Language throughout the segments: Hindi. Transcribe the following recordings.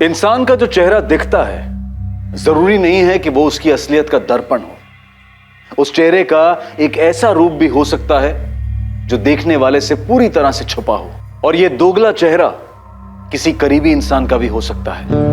इंसान का जो चेहरा दिखता है जरूरी नहीं है कि वो उसकी असलियत का दर्पण हो। उस चेहरे का एक ऐसा रूप भी हो सकता है जो देखने वाले से पूरी तरह से छुपा हो, और यह दोगला चेहरा किसी करीबी इंसान का भी हो सकता है।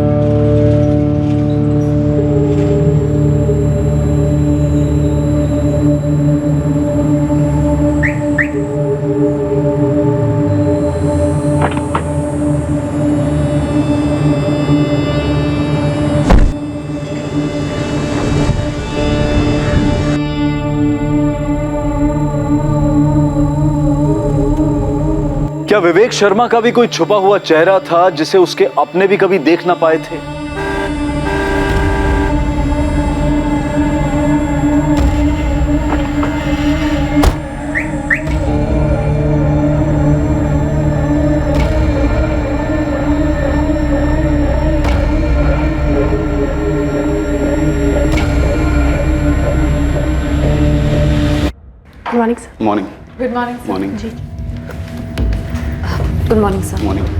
क्या विवेक शर्मा का भी कोई छुपा हुआ चेहरा था जिसे उसके अपने भी कभी देख ना पाए थे? Good morning sir. Morning. Good morning sir. Morning जी। Good morning sir. मॉर्निंग।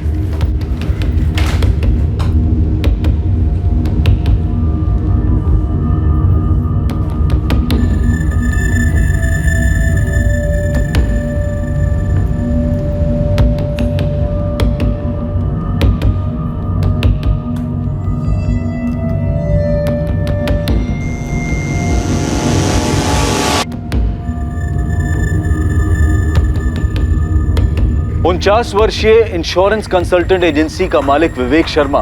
उनचास वर्षीय इंश्योरेंस कंसल्टेंट एजेंसी का मालिक विवेक शर्मा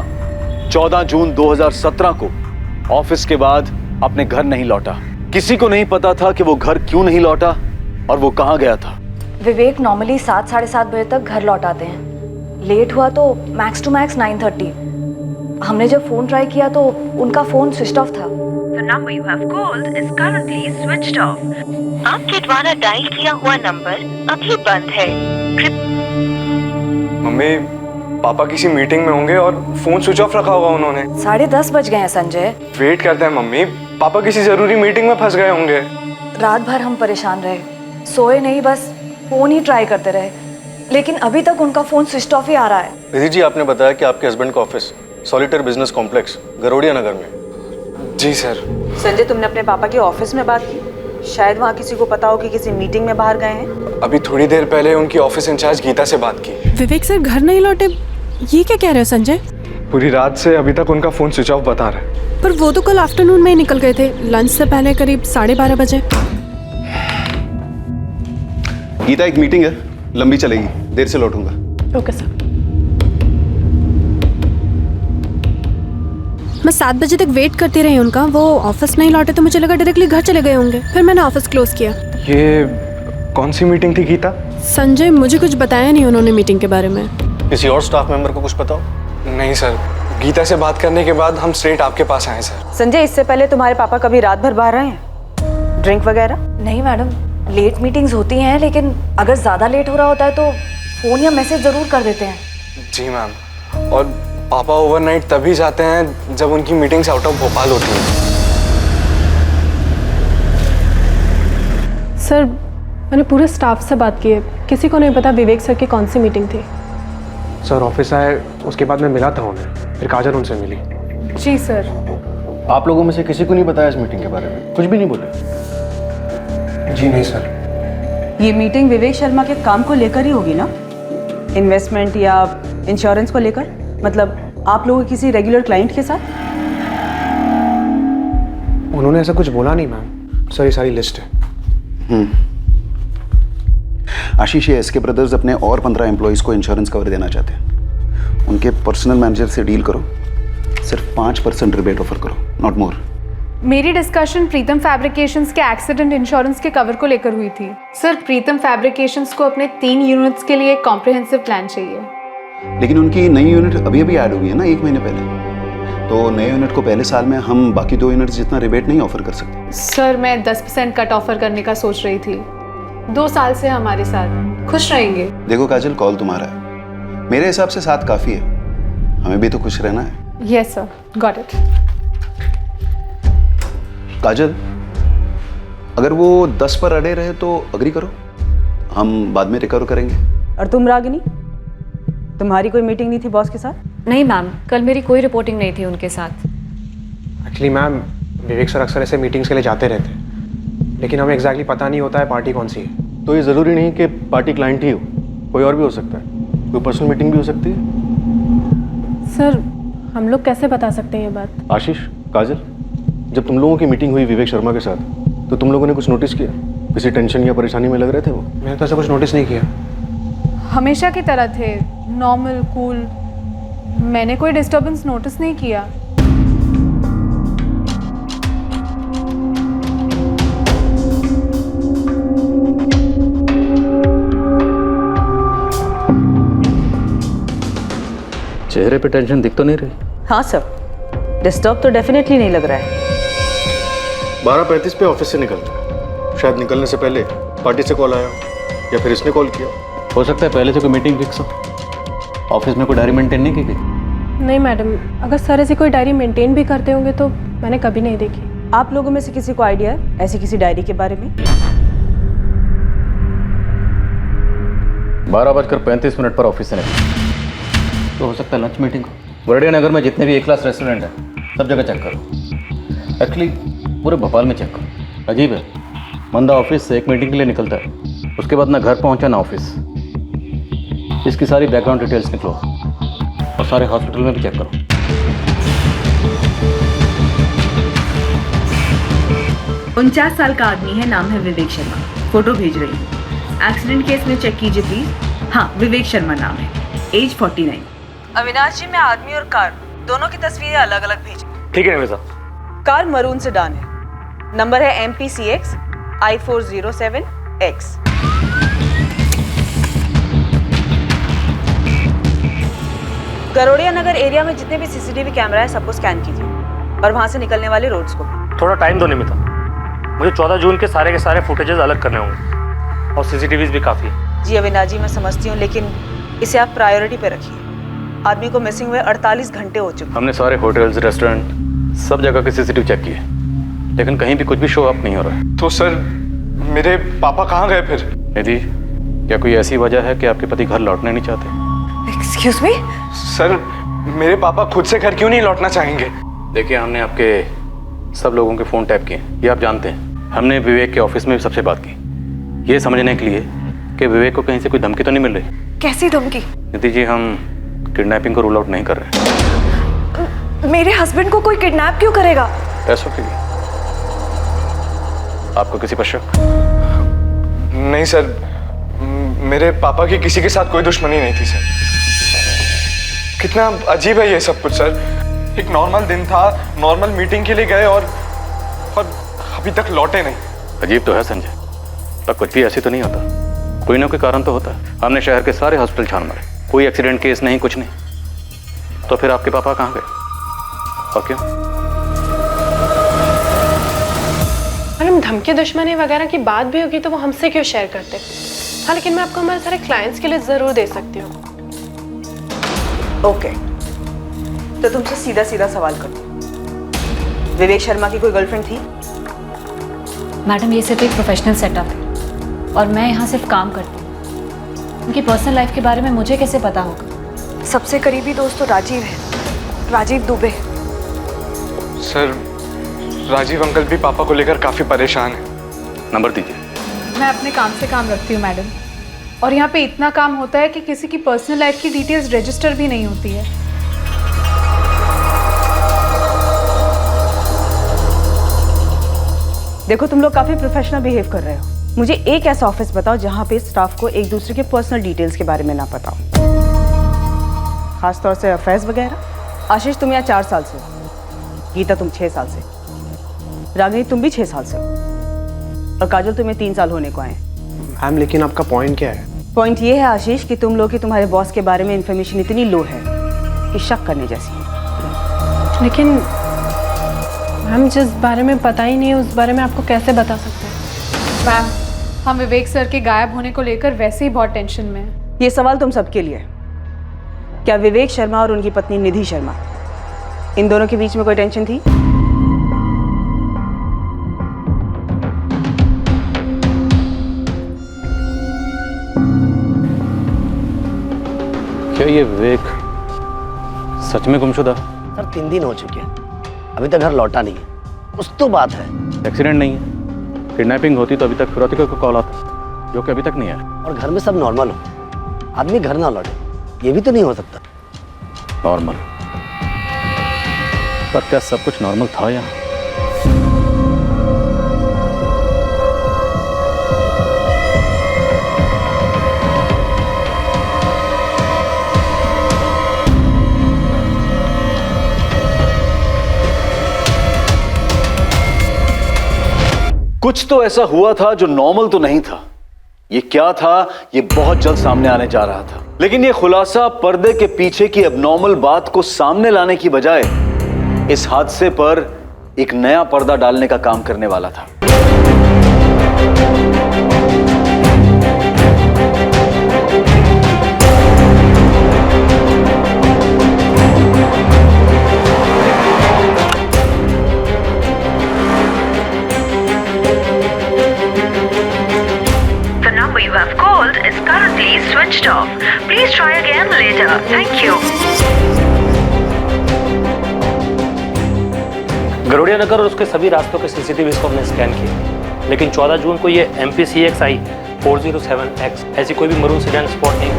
14 जून 2017 को ऑफिस के बाद अपने घर नहीं लौटा। किसी को नहीं पता था कि वो घर क्यों नहीं लौटा और वो कहां गया था। विवेक नॉर्मली 7 साढ़े 7 बजे तक घर लौट आते हैं। लेट हुआ तो मैक्स टू मैक्स 9:30। हमने जब फोन ट्राई किया तो उनका फोन स्विच ऑफ था। The number you have called is currently switched off. आपके द्वारा डायल किया हुआ नंबर अभी बंद है। मम्मी, पापा किसी मीटिंग में होंगे और फोन स्विच ऑफ रखा होगा उन्होंने। 10:30 बज गए हैं संजय। वेट करते हैं मम्मी, पापा किसी जरूरी मीटिंग में फंस गए होंगे। रात भर हम परेशान रहे, सोए नहीं, बस फोन ही ट्राई करते रहे, लेकिन अभी तक उनका फोन स्विच ऑफ ही आ रहा है। रिधि जी, आपने बताया कि आपके हस्बैंड का ऑफिस सॉलिटर बिजनेस कॉम्प्लेक्स गरोड़िया नगर में। जी सर। संजय, तुमने अपने पापा के ऑफिस में बात की? शायद वहाँ किसी को पता हो कि किसी मीटिंग में बाहर गए हैं। अभी थोड़ी देर पहले उनकी ऑफिस इंचार्ज गीता से बात की। विवेक सर घर नहीं लौटे, ये क्या कह रहे हो संजय? पूरी रात से अभी तक उनका फोन स्विच ऑफ बता रहा है। पर वो तो कल आफ्टरनून में ही निकल गए थे, लंच से पहले करीब 12:30 बजे। गीता, एक मीटिंग है, लंबी चलेगी, देर से लौटूंगा। Okay sir. मैं 7 बजे तक वेट करती रही उनका, वो ऑफिस नहीं लौटे तो मुझे लगा डायरेक्टली घर चले गए होंगे, फिर मैंने ऑफिस क्लोज किया। ये कौन सी मीटिंग थी गीता? संजय, मुझे कुछ बताया नहीं उन्होंने मीटिंग के बारे में। किसी और स्टाफ मेंबर को कुछ पता हो? नहीं सर, गीता से बात करने के बाद हम स्ट्रेट आपके पास आए सर। संजय, इससे पहले तुम्हारे पापा कभी रात भर बाहर रहे हैं, ड्रिंक वगैरह? नहीं मैडम, लेट मीटिंग्स होती हैं, लेकिन अगर ज़्यादा लेट हो रहा होता है तो फ़ोन या मैसेज ज़रूर कर देते हैं। जी मैम, और पापा ओवरनाइट तभी जाते हैं जब उनकी मीटिंग्स आउट ऑफ भोपाल होती हैं। सर, मैंने पूरे स्टाफ से बात की है, किसी को नहीं पता विवेक सर की कौन सी मीटिंग थी। सर ऑफिस आए, उसके बाद मैं मिला था उन्हें, फिर काजल उनसे मिली। जी सर। आप लोगों में से किसी को नहीं बताया इस मीटिंग के बारे में? कुछ भी नहीं बोले? जी नहीं सर। ये मीटिंग विवेक शर्मा के काम को लेकर ही होगी ना? इन्वेस्टमेंट या इंश्योरेंस को लेकर? मतलब आप लोगों के किसी रेगुलर क्लाइंट के साथ? उन्होंने ऐसा कुछ बोला नहीं मैम। सर ये सारी लिस्ट है। आशीष, ये एसके ब्रदर्स अपने और 15 एम्प्लॉइज को इंश्योरेंस कवर देना चाहते हैं। उनके पर्सनल मैनेजर से डील करो, सिर्फ 5% रिबेट ऑफर करो, नॉट मोर। मेरी डिस्कशन प्रीतम फैब्रिकेशंस के एक्सीडेंट इंश्योरेंस के कवर को लेकर हुई थी। सर, प्रीतम फैब्रिकेशंस को अपने 3 यूनिट्स के लिए एक कॉम्प्रिहेंसिव प्लान चाहिए। लेकिन उनकी नई यूनिट अभी अभी ऐड हुई है ना, 1 महीने पहले। तो नए यूनिट को पहले साल में हम बाकी 2 यूनिट्स जितना रिबेट नहीं ऑफर कर सकते। सर, मैं 10% कट ऑफर करने का सोच रही थी। 2 साल से हमारे साथ खुश रहेंगे। देखो काजल, कॉल तुम्हारा है, मेरे हिसाब से 7 काफी है, हमें भी तो खुश रहना है। Yes sir, got it. Kajal, अगर वो 10 पर अड़े रहे तो अग्री करो, हम बाद में रिकवर करेंगे। और तुम रागिनी, तुम्हारी कोई मीटिंग नहीं थी बॉस के साथ? नहीं मैम, कल मेरी कोई रिपोर्टिंग नहीं थी उनके साथ। एक्चुअली मैम, विवेक सर अक्सर ऐसे मीटिंग्स के लिए जाते रहते हैं, लेकिन हमें एग्जैक्टली पता नहीं होता है पार्टी कौन सी है। तो ये ज़रूरी नहीं कि पार्टी क्लाइंट ही हो, कोई और भी हो सकता है, कोई पर्सनल मीटिंग भी हो सकती है। सर हम लोग कैसे बता सकते हैं ये बात? आशीष, काजल, जब तुम लोगों की मीटिंग हुई विवेक शर्मा के साथ, तो तुम लोगों ने कुछ नोटिस किया? किसी टेंशन या परेशानी में लग रहे थे वो? मैंने तो ऐसा कुछ नोटिस नहीं किया। हमेशा की तरह थे, नॉर्मल, कूल। मैंने कोई डिस्टर्बेंस नोटिस नहीं किया। चेहरे पे टेंशन दिख तो नहीं रही? हाँ सर, डिस्टर्ब तो डेफिनेटली नहीं लग रहा है। 12:35 पे ऑफिस से निकलता है, शायद निकलने से पहले पार्टी से कॉल आया या फिर इसने कॉल किया। हो सकता है पहले से कोई मीटिंग फिक्स हो। ऑफिस में कोई डायरी मेंटेन नहीं की गई? नहीं मैडम, अगर सर ऐसी कोई डायरी मेंटेन भी करते होंगे तो मैंने कभी नहीं देखी। आप लोगों में से किसी को आइडिया है ऐसी किसी डायरी के बारे में? 12:35 पर ऑफिस से निकला तो हो सकता है लंच मीटिंग हो। वर्डिया नगर में जितने भी ए क्लास रेस्टोरेंट हैं सब जगह चेक करो। एक्चुअली पूरे भोपाल में चेक करो। अजीब है, बंदा ऑफिस से एक मीटिंग के लिए निकलता है, उसके बाद ना घर पहुंचा ना ऑफिस। इसकी सारी बैकग्राउंड डिटेल्स निकलो और सारे हॉस्पिटल में भी चेक करो। उनचास साल का आदमी है, नाम है विवेक शर्मा। फोटो भेज रही हूँ। एक्सीडेंट केस में चेक कीजिए प्लीज। हाँ, विवेक शर्मा नाम है, एज 49। अविनाश जी, मैं आदमी और कार दोनों की तस्वीरें अलग अलग भेज। ठीक है निवेदा। कार मरून सेडान है, नंबर है MPCX I407X। गरोड़िया नगर एरिया में जितने भी CCTV कैमरा है सबको स्कैन कीजिए और वहां से निकलने वाले रोड्स को। थोड़ा टाइम दो निमिता, मुझे 14 जून के सारे फुटेजेस अलग करने होंगे और CCTVs भी काफ़ी है। जी अविनाश जी, मैं समझती हूँ, लेकिन इसे आप प्रायोरिटी पे रखिए। आदमी को मिसिंग हुए 48 घंटे हो चुके। हमने सारे होटल्स, रेस्टोरेंट, सब जगह के CCTV चेक किए, लेकिन कहीं भी कुछ भी शो अप नहीं हो रहा है। तो सर मेरे पापा कहाँ गए फिर? निधि, क्या कोई ऐसी वजह है कि आपके पति घर लौटने नहीं चाहते? Excuse me? सर मेरे पापा खुद से घर क्यों नहीं लौटना चाहेंगे? देखिए, हमने आपके सब लोगों के फ़ोन टैप किए, ये आप जानते हैं। हमने विवेक के ऑफिस में भी सबसे बात की, ये समझने के लिए कि विवेक को कहीं से कोई धमकी तो नहीं मिल रही। कैसी धमकी? निधि जी, हम किडनैपिंग को रूल आउट नहीं कर रहे। मेरे हस्बैंड को कोई किडनैप क्यों करेगा? पैसों के लिए। आपको किसी पर शक? नहीं सर, मेरे पापा की किसी के साथ कोई दुश्मनी नहीं थी सर। कितना अजीब है ये सब कुछ सर। एक नॉर्मल दिन था, नॉर्मल मीटिंग के लिए गए और अभी तक लौटे नहीं। अजीब तो है संजय, पर कुछ भी ऐसे तो नहीं होता, कोई ना कोई कारण तो होता है। हमने शहर के सारे हॉस्पिटल छान मारे, कोई एक्सीडेंट केस नहीं, कुछ नहीं। तो फिर आपके पापा कहाँ गए और क्यों? मैडम, धमकी दुश्मनी वगैरह की बात भी होगी तो वो हमसे क्यों शेयर करते? हाँ, लेकिन मैं आपको हमारे सारे क्लाइंट्स के लिए जरूर दे सकती हूँ। ओके, तो तुमसे सीधा सीधा सवाल करूँ, विवेक शर्मा की कोई गर्लफ्रेंड थी? मैडम, ये सिर्फ एक प्रोफेशनल सेटअप है और मैं यहाँ सिर्फ काम करती हूँ। उनकी पर्सनल लाइफ के बारे में मुझे कैसे पता होगा? सबसे करीबी दोस्त तो राजीव है, राजीव दुबे। सर राजीव अंकल भी पापा को लेकर काफी परेशान है। नंबर दीजिए। मैं अपने काम से काम रखती हूँ मैडम, और यहाँ पे इतना काम होता है कि किसी की पर्सनल लाइफ की डिटेल्स रजिस्टर भी नहीं होती है। देखो, तुम लोग काफी प्रोफेशनल बिहेव कर रहे हो। मुझे एक ऐसा ऑफिस बताओ जहाँ पे स्टाफ को एक दूसरे के पर्सनल डिटेल्स के बारे में ना पता हो, खासतौर से अफेयर्स वगैरह। आशीष, तुम यहाँ 4 साल से हो, गीता तुम 6 साल से, रागिनी तुम भी 6 साल से हो, और काजल तुम्हें 3 साल होने को आए। मैम, लेकिन आपका पॉइंट क्या है? पॉइंट ये है आशीष कि तुम लोग की तुम्हारे बॉस के बारे में इंफॉर्मेशन इतनी लो है कि शक करने जैसी है। लेकिन मैम, जिस बारे में पता ही नहीं है उस बारे में आपको कैसे बता सकते हैं? मैम, हम विवेक सर के गायब होने को लेकर वैसे ही बहुत टेंशन में हैं। ये सवाल तुम सबके लिए। क्या विवेक शर्मा और उनकी पत्नी निधि शर्मा, इन दोनों के बीच में कोई टेंशन थी? क्या ये विवेक सच में गुमशुदा? सर 3 दिन हो चुके हैं, अभी तक घर लौटा नहीं है। कुछ तो बात है। एक्सीडेंट नहीं है, किडनैपिंग होती तो अभी तक फिरौती का कॉल आता, जो कि अभी तक नहीं आया। और घर में सब नॉर्मल हो, आदमी घर ना लौटे, ये भी तो नहीं हो सकता। नॉर्मल? पर क्या सब कुछ नॉर्मल था यहाँ? कुछ तो ऐसा हुआ था जो नॉर्मल तो नहीं था। ये क्या था, ये बहुत जल्द सामने आने जा रहा था। लेकिन ये खुलासा पर्दे के पीछे की अबनॉर्मल बात को सामने लाने की बजाय इस हादसे पर एक नया पर्दा डालने का काम करने वाला था। The number you have called is currently switched off. Please try again later. Thank you. गरुड़िया नगर और उसके सभी रास्तों के CCTVs को हमने स्कैन किया, लेकिन 14 जून को ये MPCXI 407X ऐसी कोई भी मरून सेडान स्पॉट नहीं।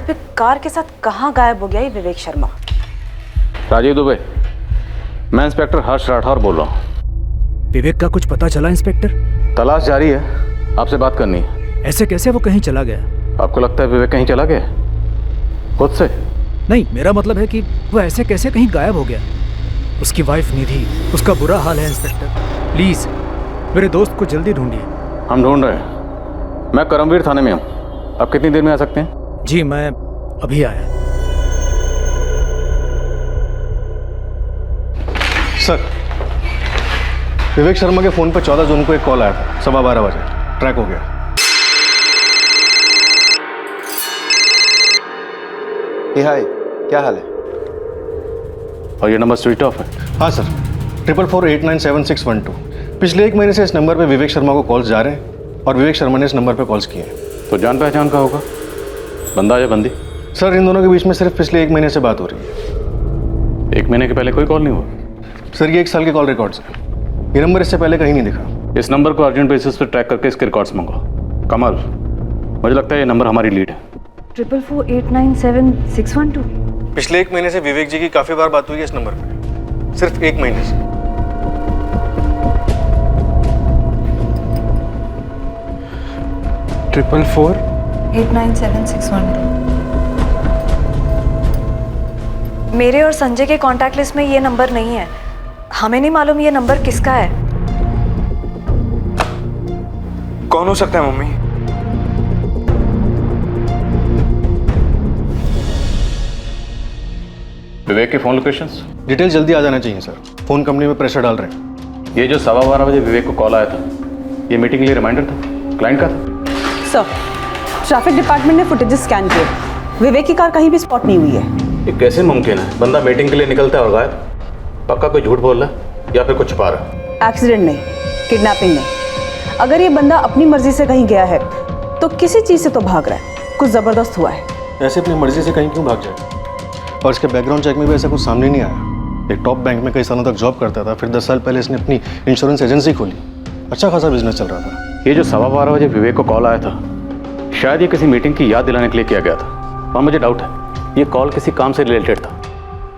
फिर कार के साथ कहाँ गायब हो गया ये विवेक शर्मा? राजीव दुबे, मैं इंस्पेक्टर हर्ष राठौर बोल रहा हूँ। विवेक का कुछ पता चला इंस्पेक्टर? तलाश जारी है, आपसे बात करनी है। ऐसे कैसे वो कहीं चला गया? आपको लगता है विवेक कहीं चला गया खुद से? नहीं, मेरा मतलब है कि वो ऐसे कैसे कहीं गायब हो गया। उसकी वाइफ निधि, उसका बुरा हाल है इंस्पेक्टर। प्लीज मेरे दोस्त को जल्दी ढूंढिए। हम ढूंढ रहे हैं। मैं करमवीर थाने में हूँ, आप कितनी देर में आ सकते हैं? जी मैं अभी आया। सर, विवेक शर्मा के फ़ोन पर 14 जून को एक कॉल आया था 12:15 बजे। ट्रैक हो गया। हाय, क्या हाल है? और ये नंबर स्विच ऑफ है? हाँ सर, 4448976112। पिछले 1 महीने से इस नंबर पे विवेक शर्मा को कॉल्स जा रहे हैं और विवेक शर्मा ने इस नंबर पे कॉल्स किए हैं। तो जान पहचान का होगा, बंदा या बंदी? सर, इन दोनों के बीच में सिर्फ पिछले 1 महीने से बात हो रही है। 1 महीने के पहले कोई कॉल नहीं हुआ? सर, ये 1 साल के कॉल रिकॉर्ड्स हैं। ये नंबर इससे पहले कहीं नहीं दिखा। इस नंबर को अर्जेंट बेसिस पर ट्रैक करके इसके रिकॉर्ड्स मंगाओ। कमल, मुझे लगता है ये नंबर हमारी लीड है। 4448976112। पिछले 1 महीने से विवेक जी की काफ़ी बार बात हुई है इस नंबर पे, सिर्फ 1 महीने से। ट्रिपल 4 897612। मेरे और संजय के कांटेक्ट लिस्ट में ये नंबर नहीं है। हमें नहीं मालूम ये नंबर किसका है। कौन हो सकता है मम्मी? विवेक के फ़ोन लोकेशंस? डिटेल जल्दी आ जाना चाहिए सर, फ़ोन कंपनी में प्रेशर डाल रहे हैं। ये जो 12:15 बजे विवेक को कॉल आया था, ये मीटिंग के लिए रिमाइंडर था? क्लाइंट का था? सर, ट्रैफिक डिपार्टमेंट ने फुटेजेस स्कैन किए, विवेक की कार कहीं भी स्पॉट नहीं हुई है। ये कैसे मुमकिन है? बंदा मीटिंग के लिए निकलता है और गायब। पक्का कोई झूठ बोल रहा है या फिर कुछ छुपा रहा है? एक्सीडेंट नहीं, किडनैपिंग नहीं। अगर ये बंदा अपनी मर्जी से कहीं गया है तो किसी चीज़ से तो भाग रहा है, कुछ ज़बरदस्त हुआ है। ऐसे अपनी मर्जी से कहीं क्यों भाग जाए? और इसके बैकग्राउंड चेक में भी ऐसा कुछ सामने नहीं आया। एक टॉप बैंक में कई सालों तक जॉब करता था, फिर 10 साल पहले इसने अपनी इंश्योरेंस एजेंसी खोली। अच्छा खासा बिजनेस चल रहा था। ये जो 12:15 बजे विवेक को कॉल आया था, शायद ये किसी मीटिंग की याद दिलाने के लिए किया गया था। और मुझे डाउट है ये कॉल किसी काम से रिलेटेड था,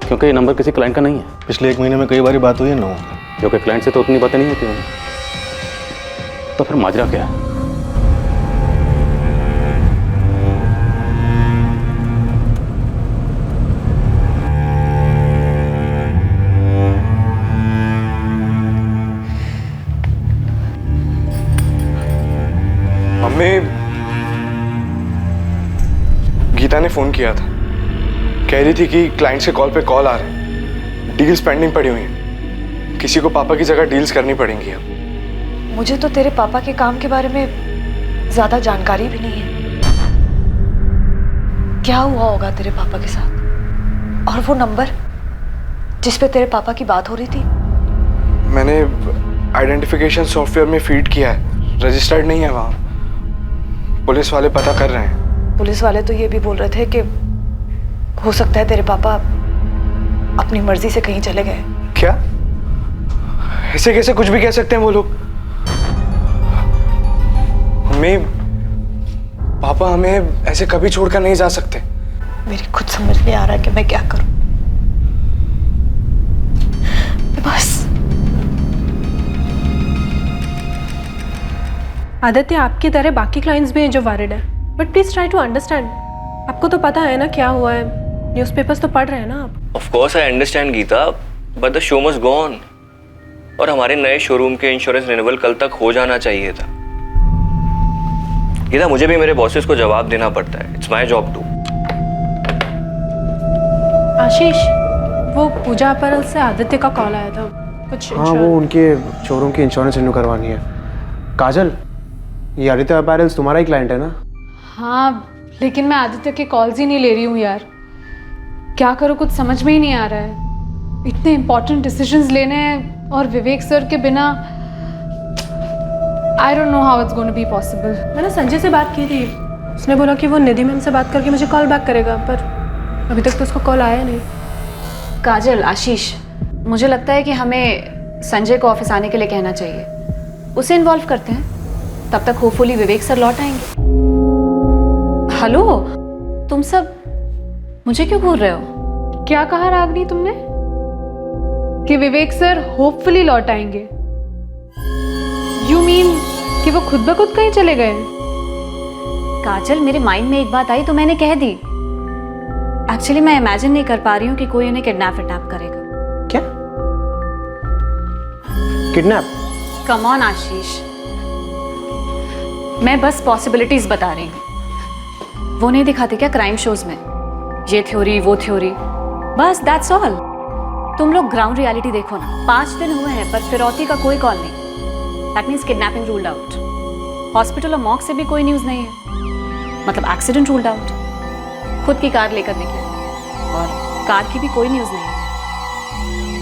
क्योंकि ये नंबर किसी क्लाइंट का नहीं है। पिछले 1 महीने में कई बार बात हुई है लोगों की, जो कि क्लाइंट से तो उतनी बातें नहीं होती होंगी। तो फिर माजरा क्या है? मम्मी, गीता ने फोन किया था, कह रही थी कि क्लाइंट से कॉल पे कॉल आ रहे हैं, डील्स पेंडिंग पड़ी हुई हैं, किसी को पापा की जगह डील्स करनी पड़ेंगी अब। मुझे तो तेरे पापा के काम के बारे में ज्यादा जानकारी भी नहीं है। क्या हुआ होगा तेरे पापा के साथ? और वो नंबर जिस पे तेरे पापा की बात हो रही थी? मैंने आइडेंटिफिकेशन सॉफ्टवेयर में फीड किया है, रजिस्टर्ड नहीं है वहाँ। पुलिस वाले पता कर रहे हैं। पुलिस वाले तो ये भी बोल रहे थे कि हो सकता है तेरे पापा अपनी मर्जी से कहीं चले गए। क्या? ऐसे कैसे कुछ भी कह सकते हैं वो लोग? मम्मी, पापा हमें ऐसे कभी छोड़कर नहीं जा सकते। मेरी खुद समझ नहीं आ रहा कि मैं क्या करूं। बस आदित्य, आपकी तरह बाकी क्लाइंट्स भी हैं जो वरीड हैं, but please try to understand. आपको तो पता है ना क्या हुआ है, न्यूज़पेपर्स तो पढ़ रहे हैं ना आप। Of course I understand Gita, but the show must go on. और हमारे नए शोरूम के इंश्योरेंस रिन्यूअल कल तक हो जाना चाहिए था। गीता, मुझे भी मेरे बॉसेस को जवाब देना पड़ता है। It's my job too. Ashish, वो पूजा अपरल से आदित्य का कॉल आया था कुछ। हाँ, वो उनके शोरूम की इंश्योरेंस रिन्यू करवानी है। काजल, ये आदित्य अपैरल्स तुम्हारा ही क्लाइंट है ना? हाँ, लेकिन मैं आदित्य के कॉल्स ही नहीं ले रही हूँ यार। क्या करूँ, कुछ समझ में ही नहीं आ रहा है। इतने इंपॉर्टेंट डिसीजंस लेने हैं और विवेक सर के बिना I don't know how it's going to be possible. मैंने संजय से बात की थी, उसने बोला कि वो निधि मैम से बात करके मुझे कॉल बैक करेगा, पर अभी तक तो उसको कॉल आया नहीं। काजल, आशीष, मुझे लगता है कि हमें संजय को ऑफिस आने के लिए कहना चाहिए। उसे इन्वॉल्व करते हैं, तब तक होपफुली विवेक सर लौट आएंगे। हेलो, तुम सब मुझे क्यों घूर रहे हो? क्या कहा रागनी तुमने? कि विवेक सर होपफुली लौट आएंगे? यू मीन कि वो खुद ब खुद कहीं चले गए? काजल, मेरे माइंड में एक बात आई तो मैंने कह दी। एक्चुअली मैं इमेजिन नहीं कर पा रही हूँ कि कोई उन्हें किडनैप करेगा। क्या? किडनैप? कम ऑन आशीष, मैं बस पॉसिबिलिटीज बता रही हूँ। वो नहीं दिखाते क्या क्राइम शोज में, ये थ्योरी वो थ्योरी, बस दैट्स ऑल। तुम लोग ग्राउंड रियलिटी देखो ना। 5 दिन हुए हैं पर फिरौती का कोई कॉल नहीं। That means kidnapping ruled out. Hospital और मॉक से भी कोई न्यूज़ नहीं है, मतलब एक्सीडेंट रूल्ड आउट। खुद की कार लेकर निकले और कार की भी कोई न्यूज़ नहीं है।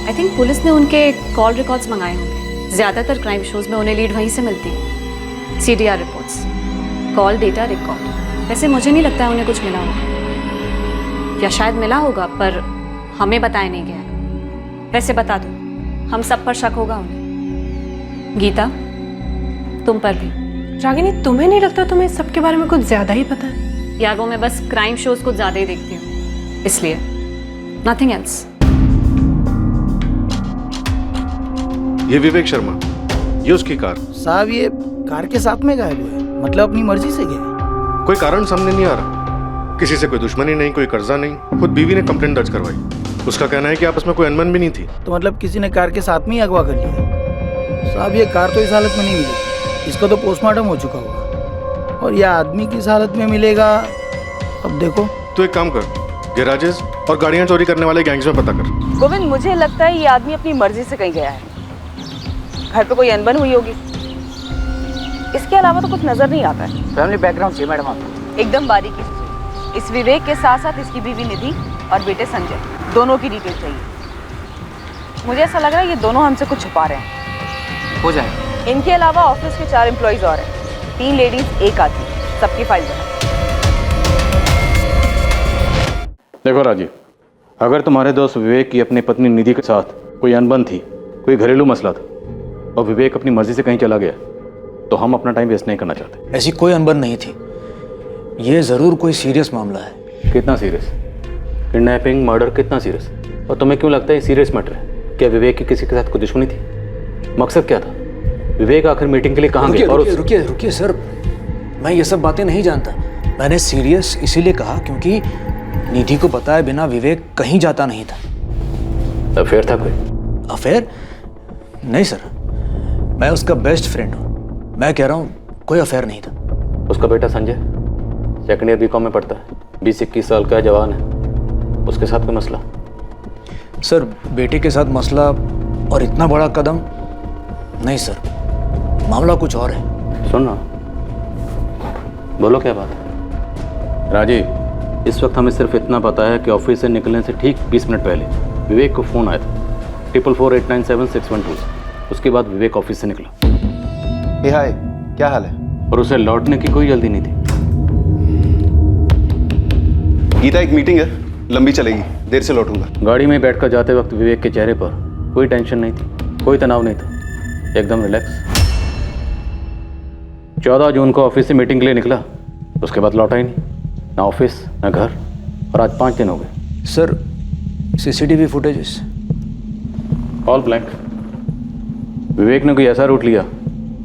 आई थिंक पुलिस ने उनके कॉल रिकॉर्ड्स मंगाए होंगे। ज़्यादातर क्राइम शोज में उन्हें लीड वहीं से मिलती है। CDR reports, call data record. वैसे मुझे नहीं लगता है उन्हें कुछ मिला होगा, या शायद मिला होगा पर हमें बताया नहीं गया। वैसे बता दो, हम सब पर शक होगा उन्हें। गीता, तुम पर भी। रागिनी, तुम्हें नहीं लगता तुम्हें इस सब के बारे में कुछ ज्यादा ही पता है? यार वो मैं बस क्राइम शोज कुछ ज्यादा ही देखती हूँ, इसलिए, नथिंग एल्स। ये विवेक शर्मा, ये उसकी कार। साहब, ये कार के साथ में गायब हुए, मतलब अपनी मर्जी से गए? कोई कारण सामने नहीं आ रहा। किसी से कोई दुश्मनी नहीं, कोई कर्जा नहीं। खुद बीवी ने कंप्लेंट दर्ज करवाई। उसका कहना है कि आपस में कोई अनबन भी नहीं थी। तो मतलब किसी ने कार के साथ में ही अगवा कर लिया? साहब, ये कार तो इस हालत में नहीं मिलेगी, इसका तो पोस्टमार्टम हो चुका होगा, और यह आदमी किस हालत में मिलेगा अब देखो। तो एक काम कर, गैराजेस और गाड़ियां चोरी करने वाले गैंग्स में पता कर। गोविंद, मुझे लगता है ये आदमी अपनी मर्जी से कहीं गया है। घर पे कोई अनबन हुई होगी, इसके अलावा तो कुछ नजर नहीं आता है। फैमिली बैकग्राउंड चाहिए मैडम आपको? एकदम बारीकी से। इस विवेक के साथ साथ इसकी बीवी निधि और बेटे संजय, दोनों की डिटेल चाहिए। मुझे ऐसा लग रहा है ये दोनों हमसे कुछ छुपा रहे हैं। हो जाए। इनके अलावा ऑफिस के 4 एम्प्लॉइज और हैं, 3 लेडीज 1 आदमी, सबकी फाइल बना। देखो राजीव, अगर तुम्हारे दोस्त विवेक की अपनी पत्नी निधि के साथ कोई अनबन थी, कोई घरेलू मसला था, और विवेक अपनी मर्जी से कहीं चला गया, तो हम अपना टाइम वेस्ट नहीं करना चाहते। ऐसी कोई अनबन नहीं थी, ये जरूर कोई सीरियस मामला है। कितना सीरियस? किडनैपिंग, मर्डर, कितना सीरियस? और तुम्हें क्यों लगता है सीरियस मैटर है? क्या विवेक की किसी के साथ कोई दुश्मनी थी? मकसद क्या था? विवेक आखिर मीटिंग के लिए कहाँ गया? और रुकिए सर, मैं ये सब बातें नहीं जानता। मैंने सीरियस इसीलिए कहा क्योंकि निधि को बताए बिना विवेक कहीं जाता नहीं था। अफेयर था कोई? अफेयर? नहीं सर, मैं उसका बेस्ट फ्रेंड हूँ। मैं कह रहा हूँ कोई अफेयर नहीं था। उसका बेटा संजय सेकंड ईयर B.Com में पढ़ता है, 20-21 साल का जवान है, उसके साथ कोई मसला? सर, बेटे के साथ मसला और इतना बड़ा कदम नहीं सर, मामला कुछ और है। सुन ना, बोलो क्या बात है? राजीव, इस वक्त हमें सिर्फ इतना पता है कि ऑफिस से निकलने से ठीक 20 मिनट पहले विवेक को फ़ोन आया था 4448976112 से। उसके बाद विवेक ऑफिस से निकला। हे हाय, क्या हाल है? और उसे लौटने की कोई जल्दी नहीं थी। गीता, एक मीटिंग है, लंबी चलेगी, देर से लौटूंगा। गाड़ी में बैठकर जाते वक्त विवेक के चेहरे पर कोई टेंशन नहीं थी, कोई तनाव नहीं था, एकदम रिलैक्स। 14 जून को ऑफिस से मीटिंग के लिए निकला, उसके बाद लौटा ही नहीं, ना ऑफिस ना घर, और आज 5 दिन हो गए। Sir CCTV footages all blank. Vivek ने कोई ऐसा रूट लिया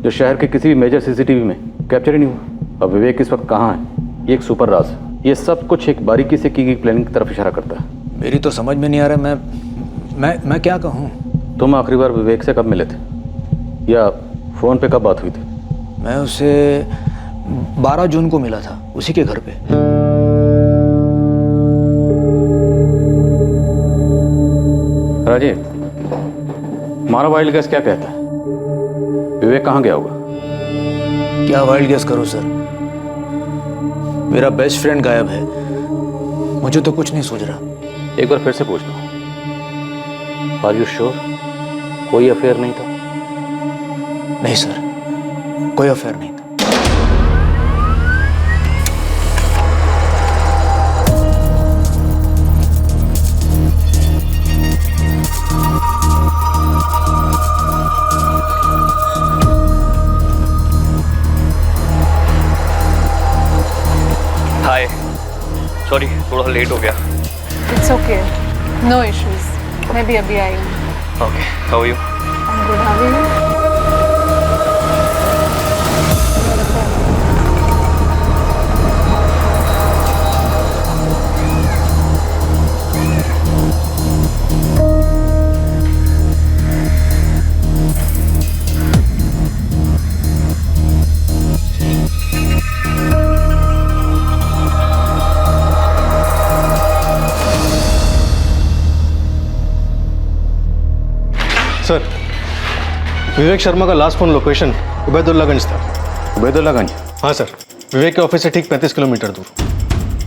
जो शहर के किसी भी मेजर सीसीटीवी में कैप्चर ही नहीं हुआ। अब विवेक इस वक्त कहाँ है, ये एक सुपर राज है। ये सब कुछ एक बारीकी से की गई प्लानिंग की तरफ इशारा करता है। मेरी तो समझ में नहीं आ रहा, मैं क्या कहूँ। तुम आखिरी बार विवेक से कब मिले थे, या फ़ोन पे कब बात हुई थी? मैं उसे 12 जून को मिला था, उसी के घर पे। राजीव, हमारा वाइल्ड गैस क्या कहता है, विवेक कहाँ गया होगा? क्या वाइल्ड गेस करो सर, मेरा बेस्ट फ्रेंड गायब है, मुझे तो कुछ नहीं सूझ रहा। एक बार फिर से पूछ लो, आर यू श्योर कोई अफेयर नहीं था? नहीं सर, कोई अफेयर नहीं था। हाय, सॉरी थोड़ा लेट हो गया। इट्स ओके, नो इश्यूज, मैं भी अभी आई हूँ। Okay, how are you? I am good, how are you? Sir, Vivek Sharma का लास्ट फोन लोकेशन उबैदुल्लागंज था। उबैदुल्लागंज? हाँ सर, विवेक के ऑफिस से ठीक 35 किलोमीटर दूर।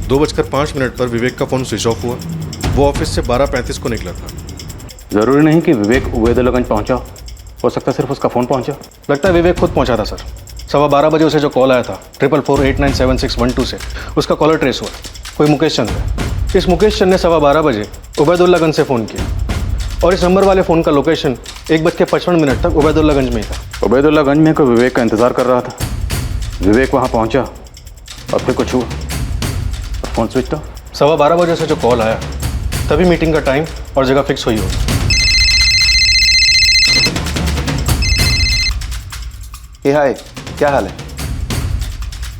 2:05 पर विवेक का फोन स्विच ऑफ हुआ। वो ऑफिस से 12:35 को निकला था। ज़रूरी नहीं कि विवेक उबैदुल्लागंज पहुंचा, हो सकता है सिर्फ उसका फ़ोन पहुंचा। लगता है विवेक खुद पहुंचा था सर। 12:15 बजे उसे जो कॉल आया था 444897612 से, उसका कॉलर ट्रेस हुआ, कोई मुकेश चंद है। इस मुकेश चंद ने 12:15 बजे उबैदुल्लागंज से फ़ोन किया, और इस नंबर वाले फ़ोन का लोकेशन 1:55 तक उबैदुल्लागंज में ही था। उबैदुल्लागंज में कोई विवेक का इंतज़ार कर रहा था। विवेक वहाँ पहुँचा और फिर कुछ हुआ और फ़ोन स्विच ऑफ। 12:15 बजे से जो कॉल आया तभी मीटिंग का टाइम और जगह फिक्स हुई हो। हाय, क्या हाल है?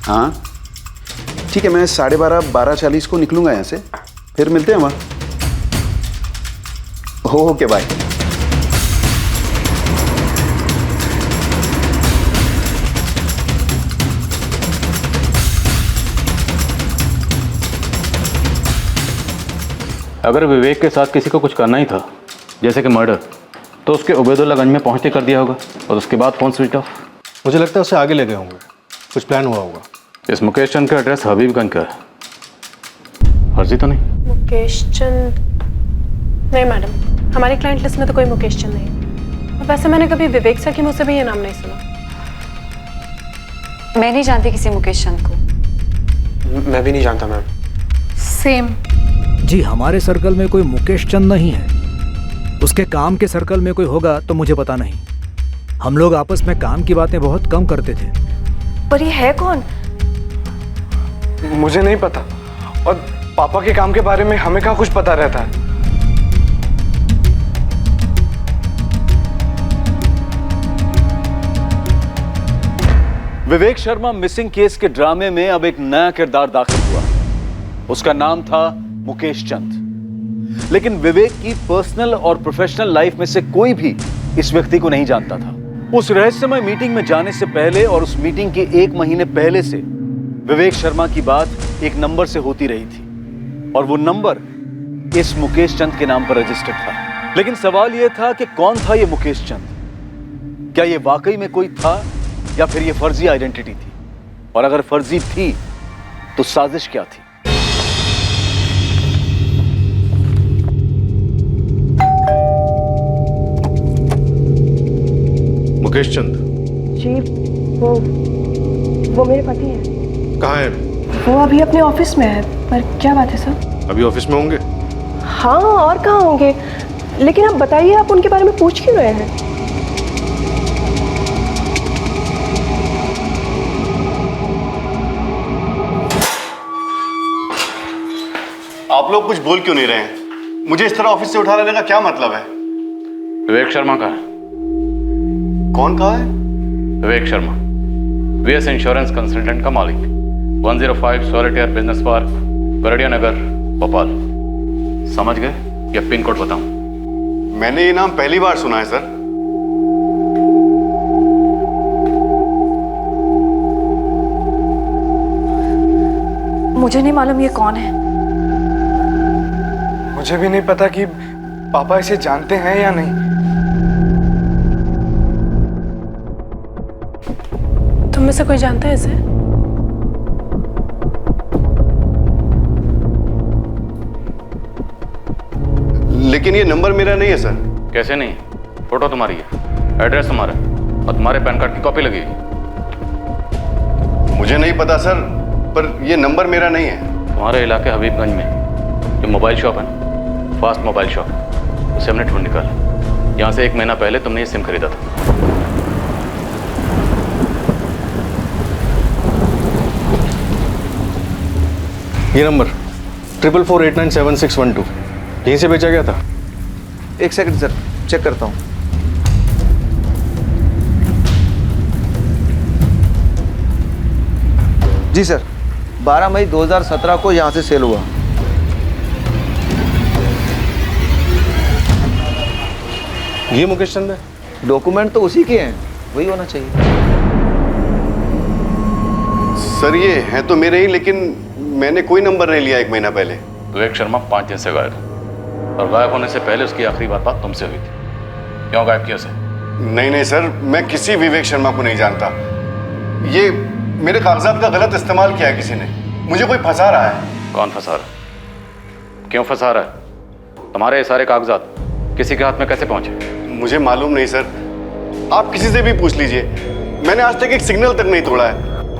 हाँ ठीक है, मैं 12:30 12:40 को निकलूंगा यहाँ से, फिर मिलते हैं वहाँ। Okay bye. अगर विवेक के साथ किसी को कुछ करना ही था, जैसे कि मर्डर, तो उसके उबैदुल्लागंज में पहुंचते कर दिया होगा और उसके बाद फ़ोन स्विच ऑफ। मुझे लगता है उसे आगे ले गए होंगे, कुछ प्लान हुआ होगा। इस मुकेश चंद का एड्रेस हबीबगंज का है, फर्जी तो नहीं? मुकेश चंद? नहीं मैडम, हमारी क्लाइंट लिस्ट में तो कोई मुकेश चंद नहीं। वैसे मैंने कभी विवेक सर के मुँह से भी ये नाम नहीं सुना। मैं नहीं जानती किसी मुकेश चंद को। मैं भी नहीं जानता मैम। सेम। जी, हमारे सर्कल में कोई मुकेश चंद नहीं है। उसके काम के सर्कल में कोई होगा तो मुझे पता नहीं। हम लोग आपस में काम की बातें बहुत कम करते थे। पर ये है कौन? मुझे नहीं पता, और पापा के काम के बारे में हमें कहाँ कुछ पता रहता है। विवेक शर्मा मिसिंग केस के ड्रामे में अब एक नया किरदार दाखिल हुआ। उसका नाम था मुकेश चंद। लेकिन विवेक की पर्सनल और प्रोफेशनल लाइफ में से कोई भी इस व्यक्ति को नहीं जानता था। उस रहस्यमय मीटिंग में जाने से पहले और उस मीटिंग के 1 महीने पहले से विवेक शर्मा की बात एक नंबर से होती रही थी, और वो नंबर इस मुकेश चंद के नाम पर रजिस्टर्ड था। लेकिन सवाल यह था कि कौन था ये मुकेश चंद? क्या ये वाकई में कोई था या फिर ये फर्जी आइडेंटिटी थी? और अगर फर्जी थी तो साजिश क्या थी? मुकेश चंद जी, वो मेरे पति हैं। कहाँ है? वो अभी अपने ऑफिस में है। पर क्या बात है सर? अभी ऑफिस में होंगे? हाँ, और कहाँ होंगे? लेकिन आप बताइए, आप उनके बारे में पूछ क्यों रहे हैं? आप लोग कुछ बोल क्यों नहीं रहे हैं? मुझे इस तरह ऑफिस से उठा लेने का क्या मतलब है? विवेक शर्मा कहाँ है? कौन कहा है? Vivek Sharma, VS insurance consultant का मालिक, 105 सॉलिटेयर बिजनेस पार्क, गरड़िया नगर, भोपाल। समझ गए या पिन कोड बताऊं? मैंने ये नाम पहली बार सुना है सर। मुझे नहीं मालूम ये कौन है। मुझे भी नहीं पता कि पापा इसे जानते हैं या नहीं। तुम में से कोई जानता है इसे? लेकिन ये नंबर मेरा नहीं है सर। कैसे नहीं? फोटो तुम्हारी है, एड्रेस तुम्हारा है और तुम्हारे पैन कार्ड की कॉपी लगी है। मुझे नहीं पता सर, पर ये नंबर मेरा नहीं है। तुम्हारे इलाके हबीबगंज में जो मोबाइल शॉप है ना, फास्ट मोबाइल शॉप, उसे हमने ढूंढ निकाला। यहाँ से 1 महीना पहले तुमने ये सिम खरीदा था। ये नंबर 4448976112 यहीं से बेचा गया था। एक सेकंड सर, चेक करता हूँ। जी सर, 12 मई 2017 को यहाँ से सेल हुआ। ये मुकेश चंद है? डॉक्यूमेंट तो उसी के हैं, वही होना चाहिए। सर ये है तो मेरे ही, लेकिन मैंने कोई नंबर नहीं लिया 1 महीना पहले। विवेक शर्मा 5 दिन से गायब है और गायब होने से पहले उसकी आखिरी बात तुमसे हुई थी। क्यों गायब किया उसे? नहीं सर, मैं किसी विवेक शर्मा को नहीं जानता। ये मेरे कागजात का गलत इस्तेमाल किया है किसी ने। मुझे कोई फंसा रहा है। कौन फंसा रहा है? क्यों फंसा रहा है? तुम्हारे ये सारे कागजात किसी के हाथ में कैसे पहुंचे? मुझे मालूम नहीं सर, आप किसी से भी पूछ लीजिए। मैंने आज तक एक सिग्नल तक नहीं तोड़ा है।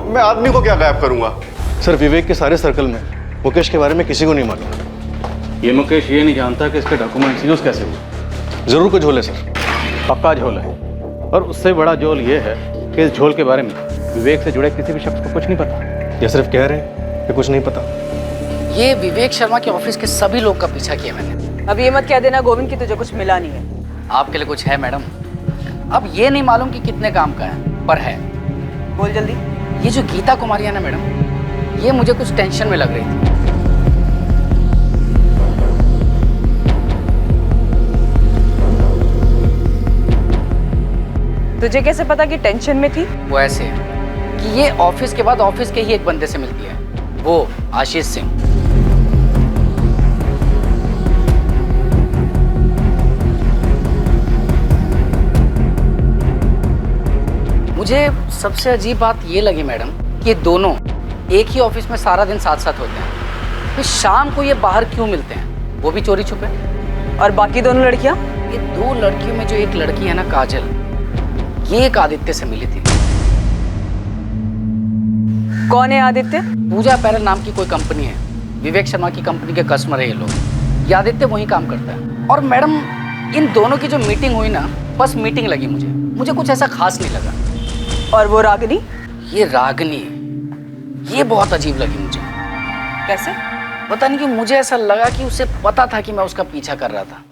मैं आदमी को क्या गायब करूंगा? सर, विवेक के सारे सर्कल में मुकेश के बारे में किसी को नहीं मालूम। ये मुकेश ये नहीं जानता कि इसके डॉक्यूमेंट्स यूज कैसे हुए। जरूर कोई झोल है सर। पक्का झोल है, और उससे बड़ा झोल ये है कि इस झोल के बारे में विवेक से जुड़े किसी भी शख्स को कुछ नहीं पता। ये सिर्फ कह रहे हैं कि कुछ नहीं पता। ये विवेक शर्मा के ऑफिस के सभी लोग का पीछा किया मैंने। अब ये मत कह देना गोविंद की तुझे कुछ मिला नहीं है। आपके लिए कुछ है मैडम? अब ये नहीं मालूम कि कितने काम का है, पर है। बोल जल्दी। ये जो गीता कुमारी है ना मैडम, ये मुझे कुछ टेंशन में लग रही थी। तुझे कैसे पता कि टेंशन में थी? वो ऐसे कि ये ऑफिस के बाद ऑफिस के ही एक बंदे से मिलती है, वो आशीष सिंह। मुझे सबसे अजीब बात ये लगी मैडम कि दोनों एक ही ऑफिस में सारा दिन साथ साथ होते हैं, फिर शाम को ये बाहर क्यों मिलते हैं, वो भी चोरी छुपे। और बाकी दोनों लड़कियां? ये 2 लड़कियों में जो एक लड़की है ना काजल, ये एक आदित्य से मिली थी। कौन है आदित्य? पूजा पैरल नाम की कोई कंपनी है, विवेक शर्मा की कंपनी के कस्टमर है ये लोग। ये आदित्य वहीं काम करता है। और मैडम इन दोनों की जो मीटिंग हुई ना, बस मीटिंग लगी मुझे कुछ ऐसा खास नहीं लगा। और वो रागिनी? ये रागिनी, ये बहुत अजीब लगी मुझे। कैसे? पता नहीं क्यों मुझे ऐसा लगा कि उसे पता था कि मैं उसका पीछा कर रहा था।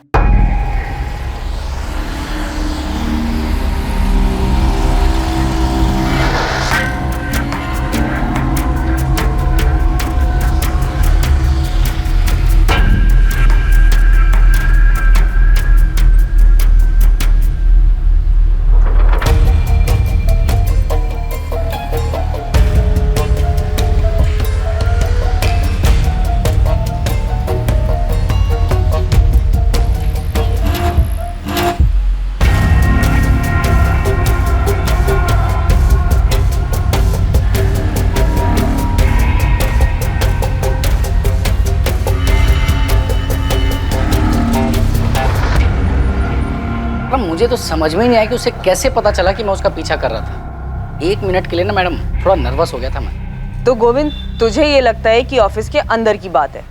मुझे तो समझ में ही नहीं आया कि उसे कैसे पता चला कि मैं उसका पीछा कर रहा था। 1 मिनट के लिए ना मैडम थोड़ा नर्वस हो गया था मैं। तो गोविंद, तुझे ये लगता है कि ऑफिस के अंदर की बात है?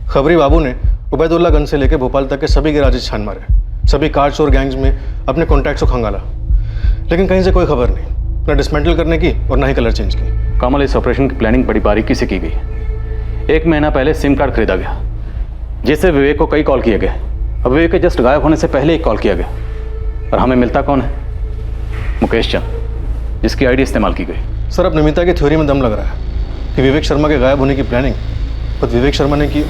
खबरी बाबू ने उबैदुल्लागंज से लेकर भोपाल तक के सभी गैराजेस छान मारे, सभी कार चोर गैंग्स में अपने कॉन्टैक्ट्स को खंगाला, लेकिन कहीं से कोई खबर नहीं, ना डिसमेंटल करने की और ना ही कलर चेंज की। कमल, इस ऑपरेशन की प्लानिंग बड़ी बारीकी से की गई। 1 महीना पहले सिम कार्ड खरीदा गया, जिससे विवेक को कई कॉल किए गए। अब विवेक के जस्ट गायब होने से पहले एक कॉल किया गया, और हमें मिलता कौन है? मुकेश चंद, जिसकी आईडी इस्तेमाल की गई। सर, अब नमिता की थ्योरी में दम लग रहा है कि विवेक शर्मा के गायब होने की प्लानिंग खुद विवेक शर्मा ने की।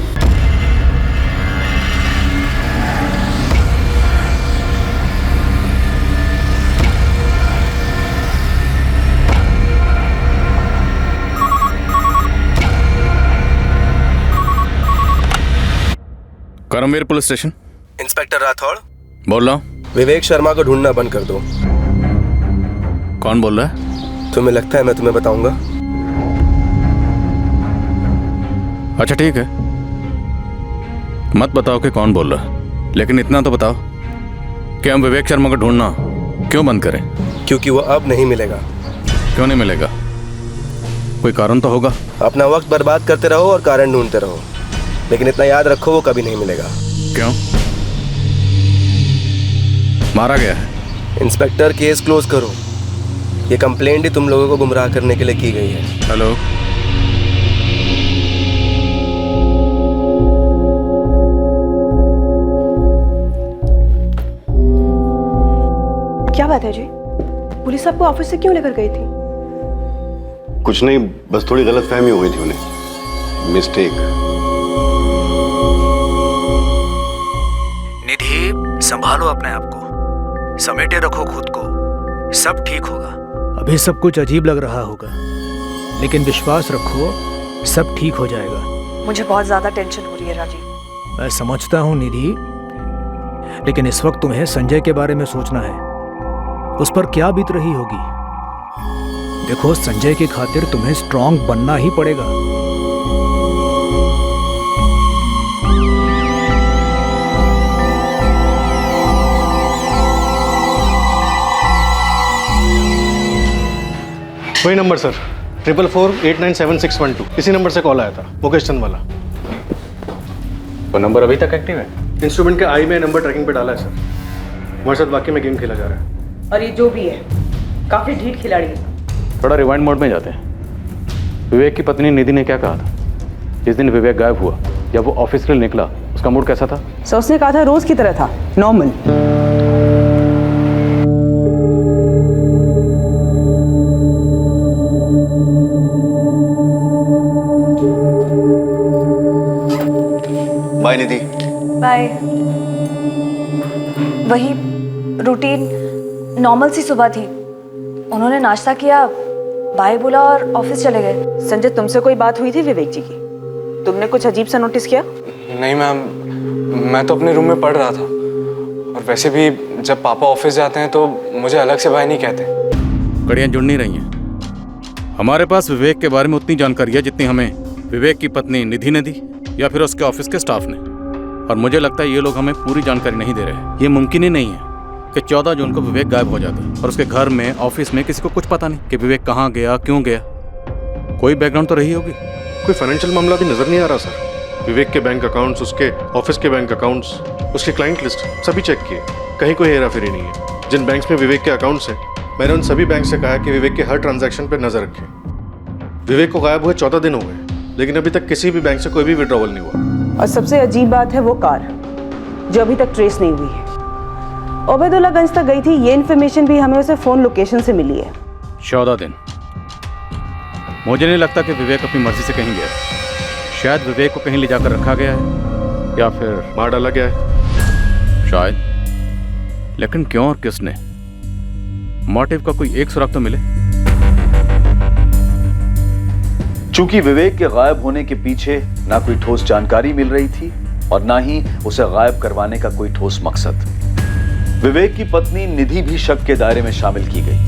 Karamveer police station. Inspector Rathore बोल रहा हूँ। विवेक शर्मा को ढूंढना बंद कर दो। कौन बोल रहा है? तुम्हें लगता है मैं तुम्हें बताऊंगा? अच्छा ठीक है, मत बताओ कि कौन बोल रहा है, लेकिन इतना तो बताओ कि हम विवेक शर्मा को ढूंढना क्यों बंद करें? क्योंकि वो अब नहीं मिलेगा। क्यों नहीं मिलेगा? कोई कारण तो होगा। अपना वक्त बर्बाद करते रहो और कारण ढूंढते रहो, लेकिन इतना याद रखो वो कभी नहीं मिलेगा। क्यों? मारा गया है? इंस्पेक्टर, केस क्लोज करो। ये कंप्लेंट ही तुम लोगों को गुमराह करने के लिए की गई है। हेलो, क्या बात है जी? पुलिस आपको ऑफिस से क्यों लेकर गई थी? कुछ नहीं, बस थोड़ी गलतफहमी हो गई थी उन्हें, मिस्टेक। निधि, संभालो अपने आप को, समेटे रखो खुद को, सब ठीक होगा। अभी सब कुछ अजीब लग रहा होगा, लेकिन विश्वास रखो, सब ठीक हो जाएगा। मुझे बहुत ज्यादा टेंशन हो रही है राजीव। मैं समझता हूँ निधि, लेकिन इस वक्त तुम्हें संजय के बारे में सोचना है। उस पर क्या बीत रही होगी। देखो, संजय की खातिर तुम्हें स्ट्रांग बनना ही पड़ेगा। वही नंबर सर, 444897612, इसी नंबर से कॉल आया था, मुकेश चंद वाला। वो नंबर अभी तक एक्टिव है? इंस्ट्रूमेंट के आई में नंबर ट्रैकिंग पे डाला है सर। हमारे साथ वाकई में गेम खेला जा रहा है। और ये जो भी है, काफी ढीठ खिलाड़ी है। थोड़ा रिवाइंड मोड में जाते हैं। विवेक की पत्नी निधि ने क्या कहा था जिस दिन विवेक गायब हुआ? जब वो ऑफिस के लिए निकला, उसका मूड कैसा था? सो उसने कहा था रोज की तरह था, नॉर्मल। बाय निधि। बाय। वही रूटीन नॉर्मल सी सुबह थी। उन्होंने नाश्ता किया, बाय बोला और ऑफिस चले गए। संजय, तुमसे कोई बात हुई थी विवेक जी की? तुमने कुछ अजीब सा नोटिस किया? नहीं मैम, मैं तो अपने रूम में पढ़ रहा था, और वैसे भी जब पापा ऑफिस जाते हैं तो मुझे अलग से भाई नहीं कहते। कड़ियाँ जुड़ नहीं रही हैं। हमारे पास विवेक के बारे में उतनी जानकारी है जितनी हमें विवेक की पत्नी निधि ने दी या फिर उसके ऑफिस के स्टाफ ने, और मुझे लगता है ये लोग हमें पूरी जानकारी नहीं दे रहे। ये मुमकिन ही नहीं है कि 14 जून को विवेक गायब हो जाता और उसके घर में, ऑफिस में किसी को कुछ पता नहीं कि विवेक कहाँ गया, क्यों गया। कोई बैकग्राउंड तो रही होगी। कोई फाइनेंशियल मामला भी नजर नहीं आ रहा सर। विवेक के बैंक अकाउंट्स, उसके ऑफिस के बैंक अकाउंट्स, उसकी क्लाइंट लिस्ट सभी चेक किए, कहीं कोई हेराफेरी नहीं है। जिन बैंक्स में विवेक के अकाउंट्स हैं, मैंने उन सभी बैंक से कहा कि विवेक के हर ट्रांजैक्शन पर नजर रखें। विवेक को गायब हुए 14 दिन हो गए, लेकिन अभी तक किसी भी बैंक से कोई भी विड्रॉवल नहीं हुआ। और सबसे अजीब बात है वो कार, जो अभी तक ट्रेस नहीं हुई है। उबैदुल्लागंज तक गई थी, ये इन्फॉर्मेशन भी हमें उसे फोन लोकेशन से मिली है। 14 दिन। मुझे नहीं लगता कि विवेक अपनी मर्जी से कहीं गया। शायद विवेक को कहीं ले जाकर रखा गया है या फिर मार डाला गया है शायद। लेकिन क्यों और किसने? मोटिव का कोई एक सुराग तो मिले। चूंकि विवेक के गायब होने के पीछे ना कोई ठोस जानकारी मिल रही थी और ना ही उसे गायब करवाने का कोई ठोस मकसद, विवेक की पत्नी निधि भी शक के दायरे में शामिल की गई।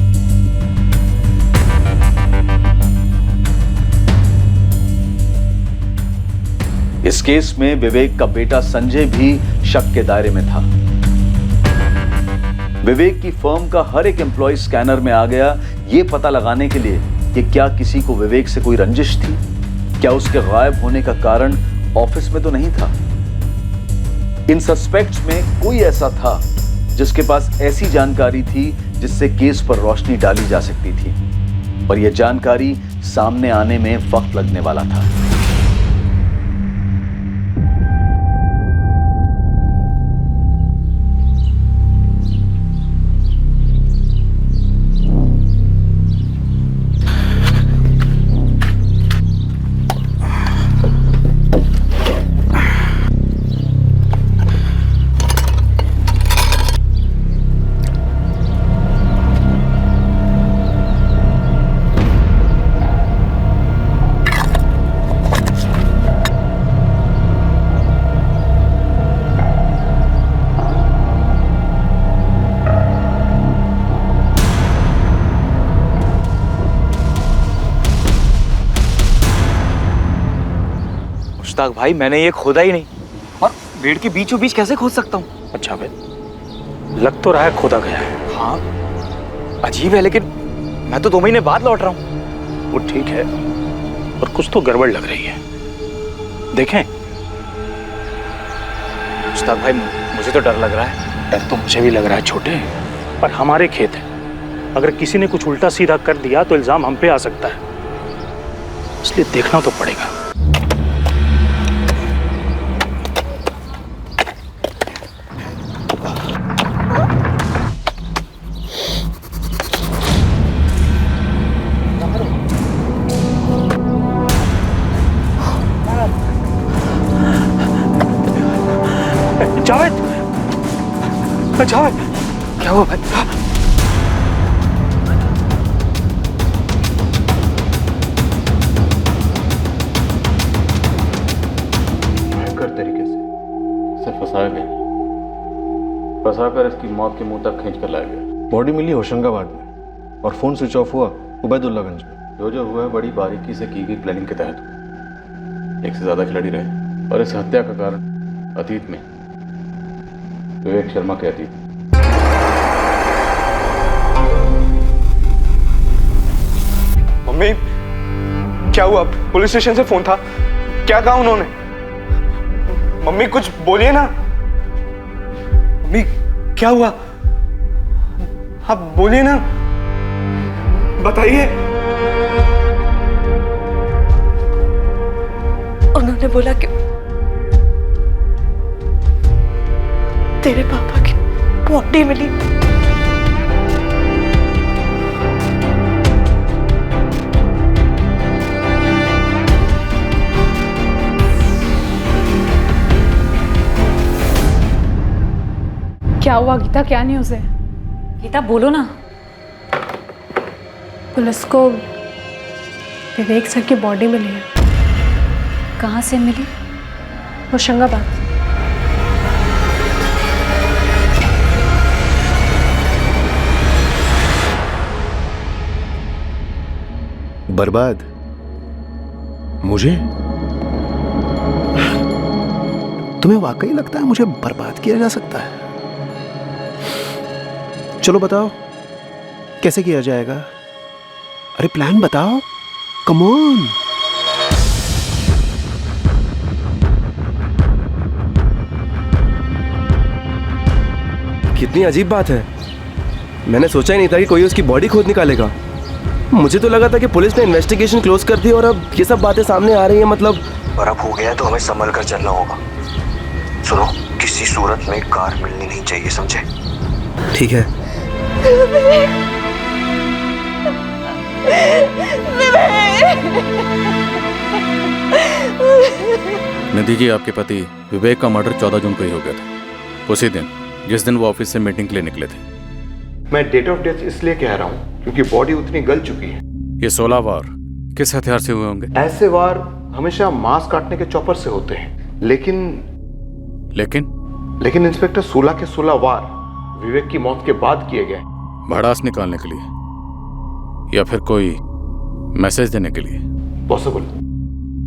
इस केस में विवेक का बेटा संजय भी शक के दायरे में था। विवेक की फर्म का हर एक एम्प्लॉय स्कैनर में आ गया, यह पता लगाने के लिए कि क्या किसी को विवेक से कोई रंजिश थी, क्या उसके गायब होने का कारण ऑफिस में तो नहीं था। इन सस्पेक्ट्स में कोई ऐसा था जिसके पास ऐसी जानकारी थी जिससे केस पर रोशनी डाली जा सकती थी, और यह जानकारी सामने आने में वक्त लगने वाला था। मुश्ताक भाई, मैंने ये खोदा ही नहीं, और पेड़ के बीचों बीच कैसे खोद सकता हूँ? अच्छा भाई, लग तो रहा है खोदा गया है। हाँ, अजीब है, लेकिन मैं तो 2 महीने बाद लौट रहा हूँ। वो ठीक है, पर कुछ तो गड़बड़ लग रही है। देखें? मुश्ताक भाई, मुझे तो डर लग रहा है। डर तो मुझे भी लग रहा है छोटे, पर हमारे खेत है। अगर किसी ने कुछ उल्टा सीधा कर दिया तो इल्जाम हम पे आ सकता है, इसलिए देखना तो पड़ेगा। जावेद, जावेद, क्या हुआ भाई? भयंकर तरीके से इसे फंसाया गया, फंसाकर इसकी मौत के मुंह तक खींच कर लाया गया। बॉडी मिली होशंगाबाद में और फोन स्विच ऑफ हुआ उबैदुल्लागंज में। जो हुआ है बड़ी बारीकी से की गई प्लानिंग के तहत। एक से ज्यादा खिलाड़ी रहे, और इस हत्या का कारण अतीत में विवेक शर्मा के अतीत। मम्मी, क्या हुआ? पुलिस स्टेशन से फोन था, क्या कहा उन्होंने? मम्मी कुछ बोलिए ना। मम्मी क्या हुआ? आप बोलिए ना, बताइए। उन्होंने बोला कि तेरे पापा की बॉडी मिली। क्या हुआ गीता, क्या न्यूज़ है? गीता बोलो ना। पुलिस को विवेक सर की बॉडी मिली है। कहाँ से मिली? होशंगाबाद। बर्बाद? मुझे? तुम्हें वाकई लगता है मुझे बर्बाद किया जा सकता है? चलो बताओ कैसे किया जाएगा? अरे प्लान बताओ, कम ऑन। कितनी अजीब बात है। मैंने सोचा ही नहीं था कि कोई उसकी बॉडी खोद निकालेगा। मुझे तो लगा था कि पुलिस ने इन्वेस्टिगेशन क्लोज कर दी और अब ये सब बातें सामने आ रही हैं। मतलब और अब हो गया तो हमें संभल कर चलना होगा। सुनो, किसी सूरत में कार मिलनी नहीं चाहिए, समझे? ठीक है। निधि जी, आपके पति विवेक का मर्डर 14 जून को ही हो गया था, उसी दिन जिस दिन वो ऑफिस से मीटिंग के लिए निकले थे। मैं डेट ऑफ डेथ इसलिए कह रहा हूँ क्योंकि बॉडी उतनी गल चुकी है। ये 16 वार किस हथियार से हुए होंगे? ऐसे वार हमेशा मांस काटने के चॉपर से होते हैं, लेकिन इंस्पेक्टर 16 के 16 वार विवेक की मौत के बाद किए गए। भड़ास निकालने के लिए या फिर कोई मैसेज देने के लिए? पॉसिबल।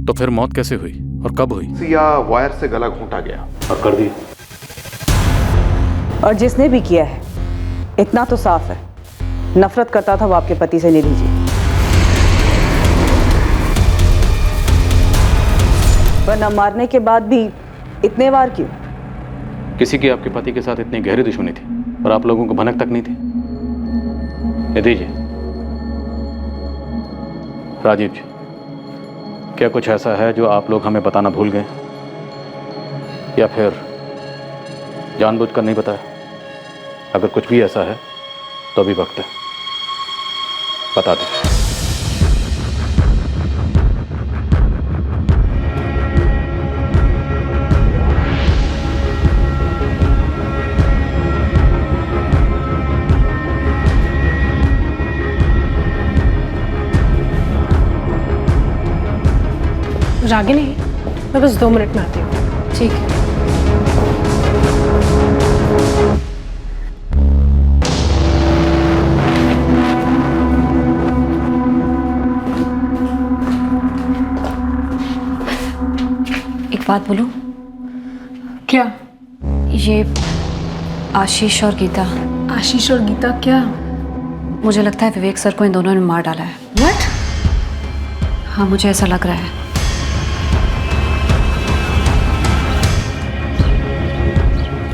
तो फिर मौत कैसे हुई और कब हुई? या वायर से गला घोंटा गया और कर दी। और जिसने भी किया है, इतना तो साफ है, नफरत करता था वो आपके पति से, निधि जी। वरना मारने के बाद भी इतने वार क्यों? किसी की आपके पति के साथ इतनी गहरी दुश्मनी थी और आप लोगों को भनक तक नहीं थी? ये दीजिए। राजीव जी, क्या कुछ ऐसा है जो आप लोग हमें बताना भूल गए या फिर जानबूझकर नहीं बताया? अगर कुछ भी ऐसा है तो अभी वक्त है, बता दें। रागिनी, मैं बस 2 मिनट में आती हूँ। ठीक है। एक बात बोलूं? क्या? ये आशीष और गीता। आशीष और गीता क्या? मुझे लगता है विवेक सर को इन दोनों ने मार डाला है। What? हाँ, मुझे ऐसा लग रहा है।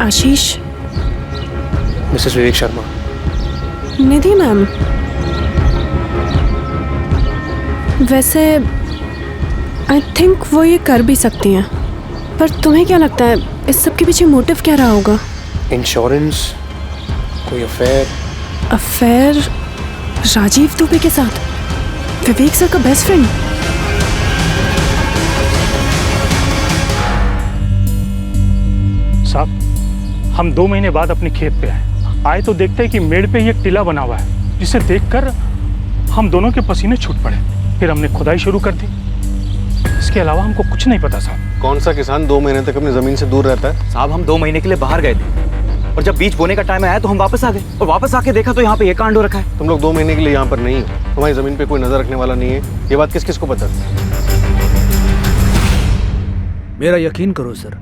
आशीष। मिसेस विवेक शर्मा। निधि मैम, वैसे आई थिंक वो ये कर भी सकती हैं, पर तुम्हें क्या लगता है इस सब के पीछे मोटिव क्या रहा होगा? इंश्योरेंस, कोई अफेयर? अफेयर राजीव दुबे के साथ? विवेक सर का बेस्ट फ्रेंड? साहब, हम 2 महीने बाद अपने खेत पे आए तो देखते हैं कि मेड़ पे एक टीला बना हुआ है, जिसे देखकर हम दोनों के पसीने छूट पड़े। फिर हमने खुदाई शुरू कर दी। इसके अलावा हमको कुछ नहीं पता साहब। कौन सा किसान 2 महीने तक अपनी जमीन से दूर रहता है? साहब, हम 2 महीने के लिए बाहर गए थे और जब बीज बोने का टाइम आया तो हम वापस आ गए और वापस आके देखा तो यहाँ पे ये कांड हो रखा है। तुम लोग 2 महीने के लिए यहाँ पर नहीं हो, तुम्हारी जमीन पे कोई नजर रखने वाला नहीं है। ये बात किस किस को पता है? मेरा यकीन करो सर,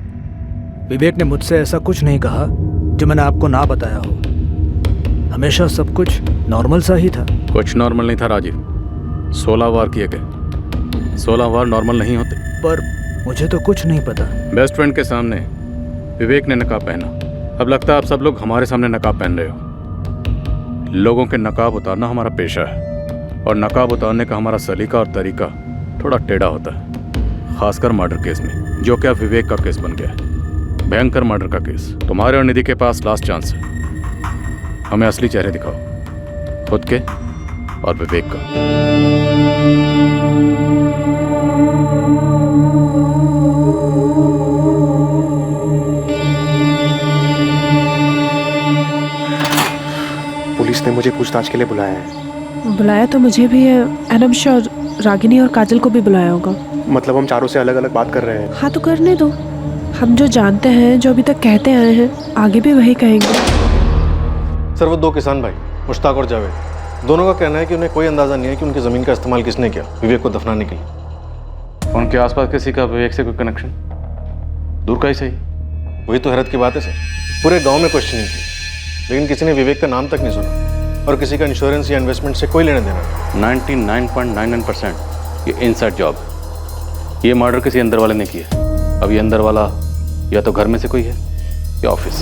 विवेक ने मुझसे ऐसा कुछ नहीं कहा जो मैंने आपको ना बताया हो। हमेशा सब कुछ नॉर्मल सा ही था। कुछ नॉर्मल नहीं था राजीव। 16 वार किए गए। 16 वार नॉर्मल नहीं होते। पर मुझे तो कुछ नहीं पता। बेस्ट फ्रेंड के सामने विवेक ने नकाब पहना। अब लगता है आप सब लोग हमारे सामने नकाब पहन रहे हो। लोगों के नकाब उतारना हमारा पेशा है और नकाब उतारने का हमारा सलीका और तरीका थोड़ा टेढ़ा होता है, खासकर मर्डर केस में, जो कि अब विवेक का केस बन गया है। भयंकर मर्डर का केस। तुम्हारे और निधि के पास लास्ट चांस है। हमें असली चेहरे दिखाओ, खुद के और विवेक का। पुलिस ने मुझे पूछताछ के लिए बुलाया है। बुलाया तो मुझे भी है, and I am sure Ragini और काजल को भी बुलाया होगा। मतलब हम चारों से अलग अलग बात कर रहे हैं? हाँ, तो करने दो। हम जो जानते हैं, जो अभी तक कहते आए हैं, आगे भी वही कहेंगे। सर, वो 2 किसान भाई मुश्ताक और जावेद, दोनों का कहना है कि उन्हें कोई अंदाजा नहीं है कि उनकी जमीन का इस्तेमाल किसने किया विवेक को दफनाने के लिए। उनके आसपास किसी का विवेक से कोई कनेक्शन? दूर का ही सही। वही तो हैरत की बात है सर। पूरे गांव में क्वेश्चनिंग थी, लेकिन किसी ने विवेक का नाम तक नहीं सुना और किसी का इंश्योरेंस या इन्वेस्टमेंट से कोई लेना देना। 99.99% ये इनसाइड जॉब। ये मर्डर किसी अंदर वाले ने किया। अब ये अंदर वाला या तो घर में से कोई है या ऑफिस।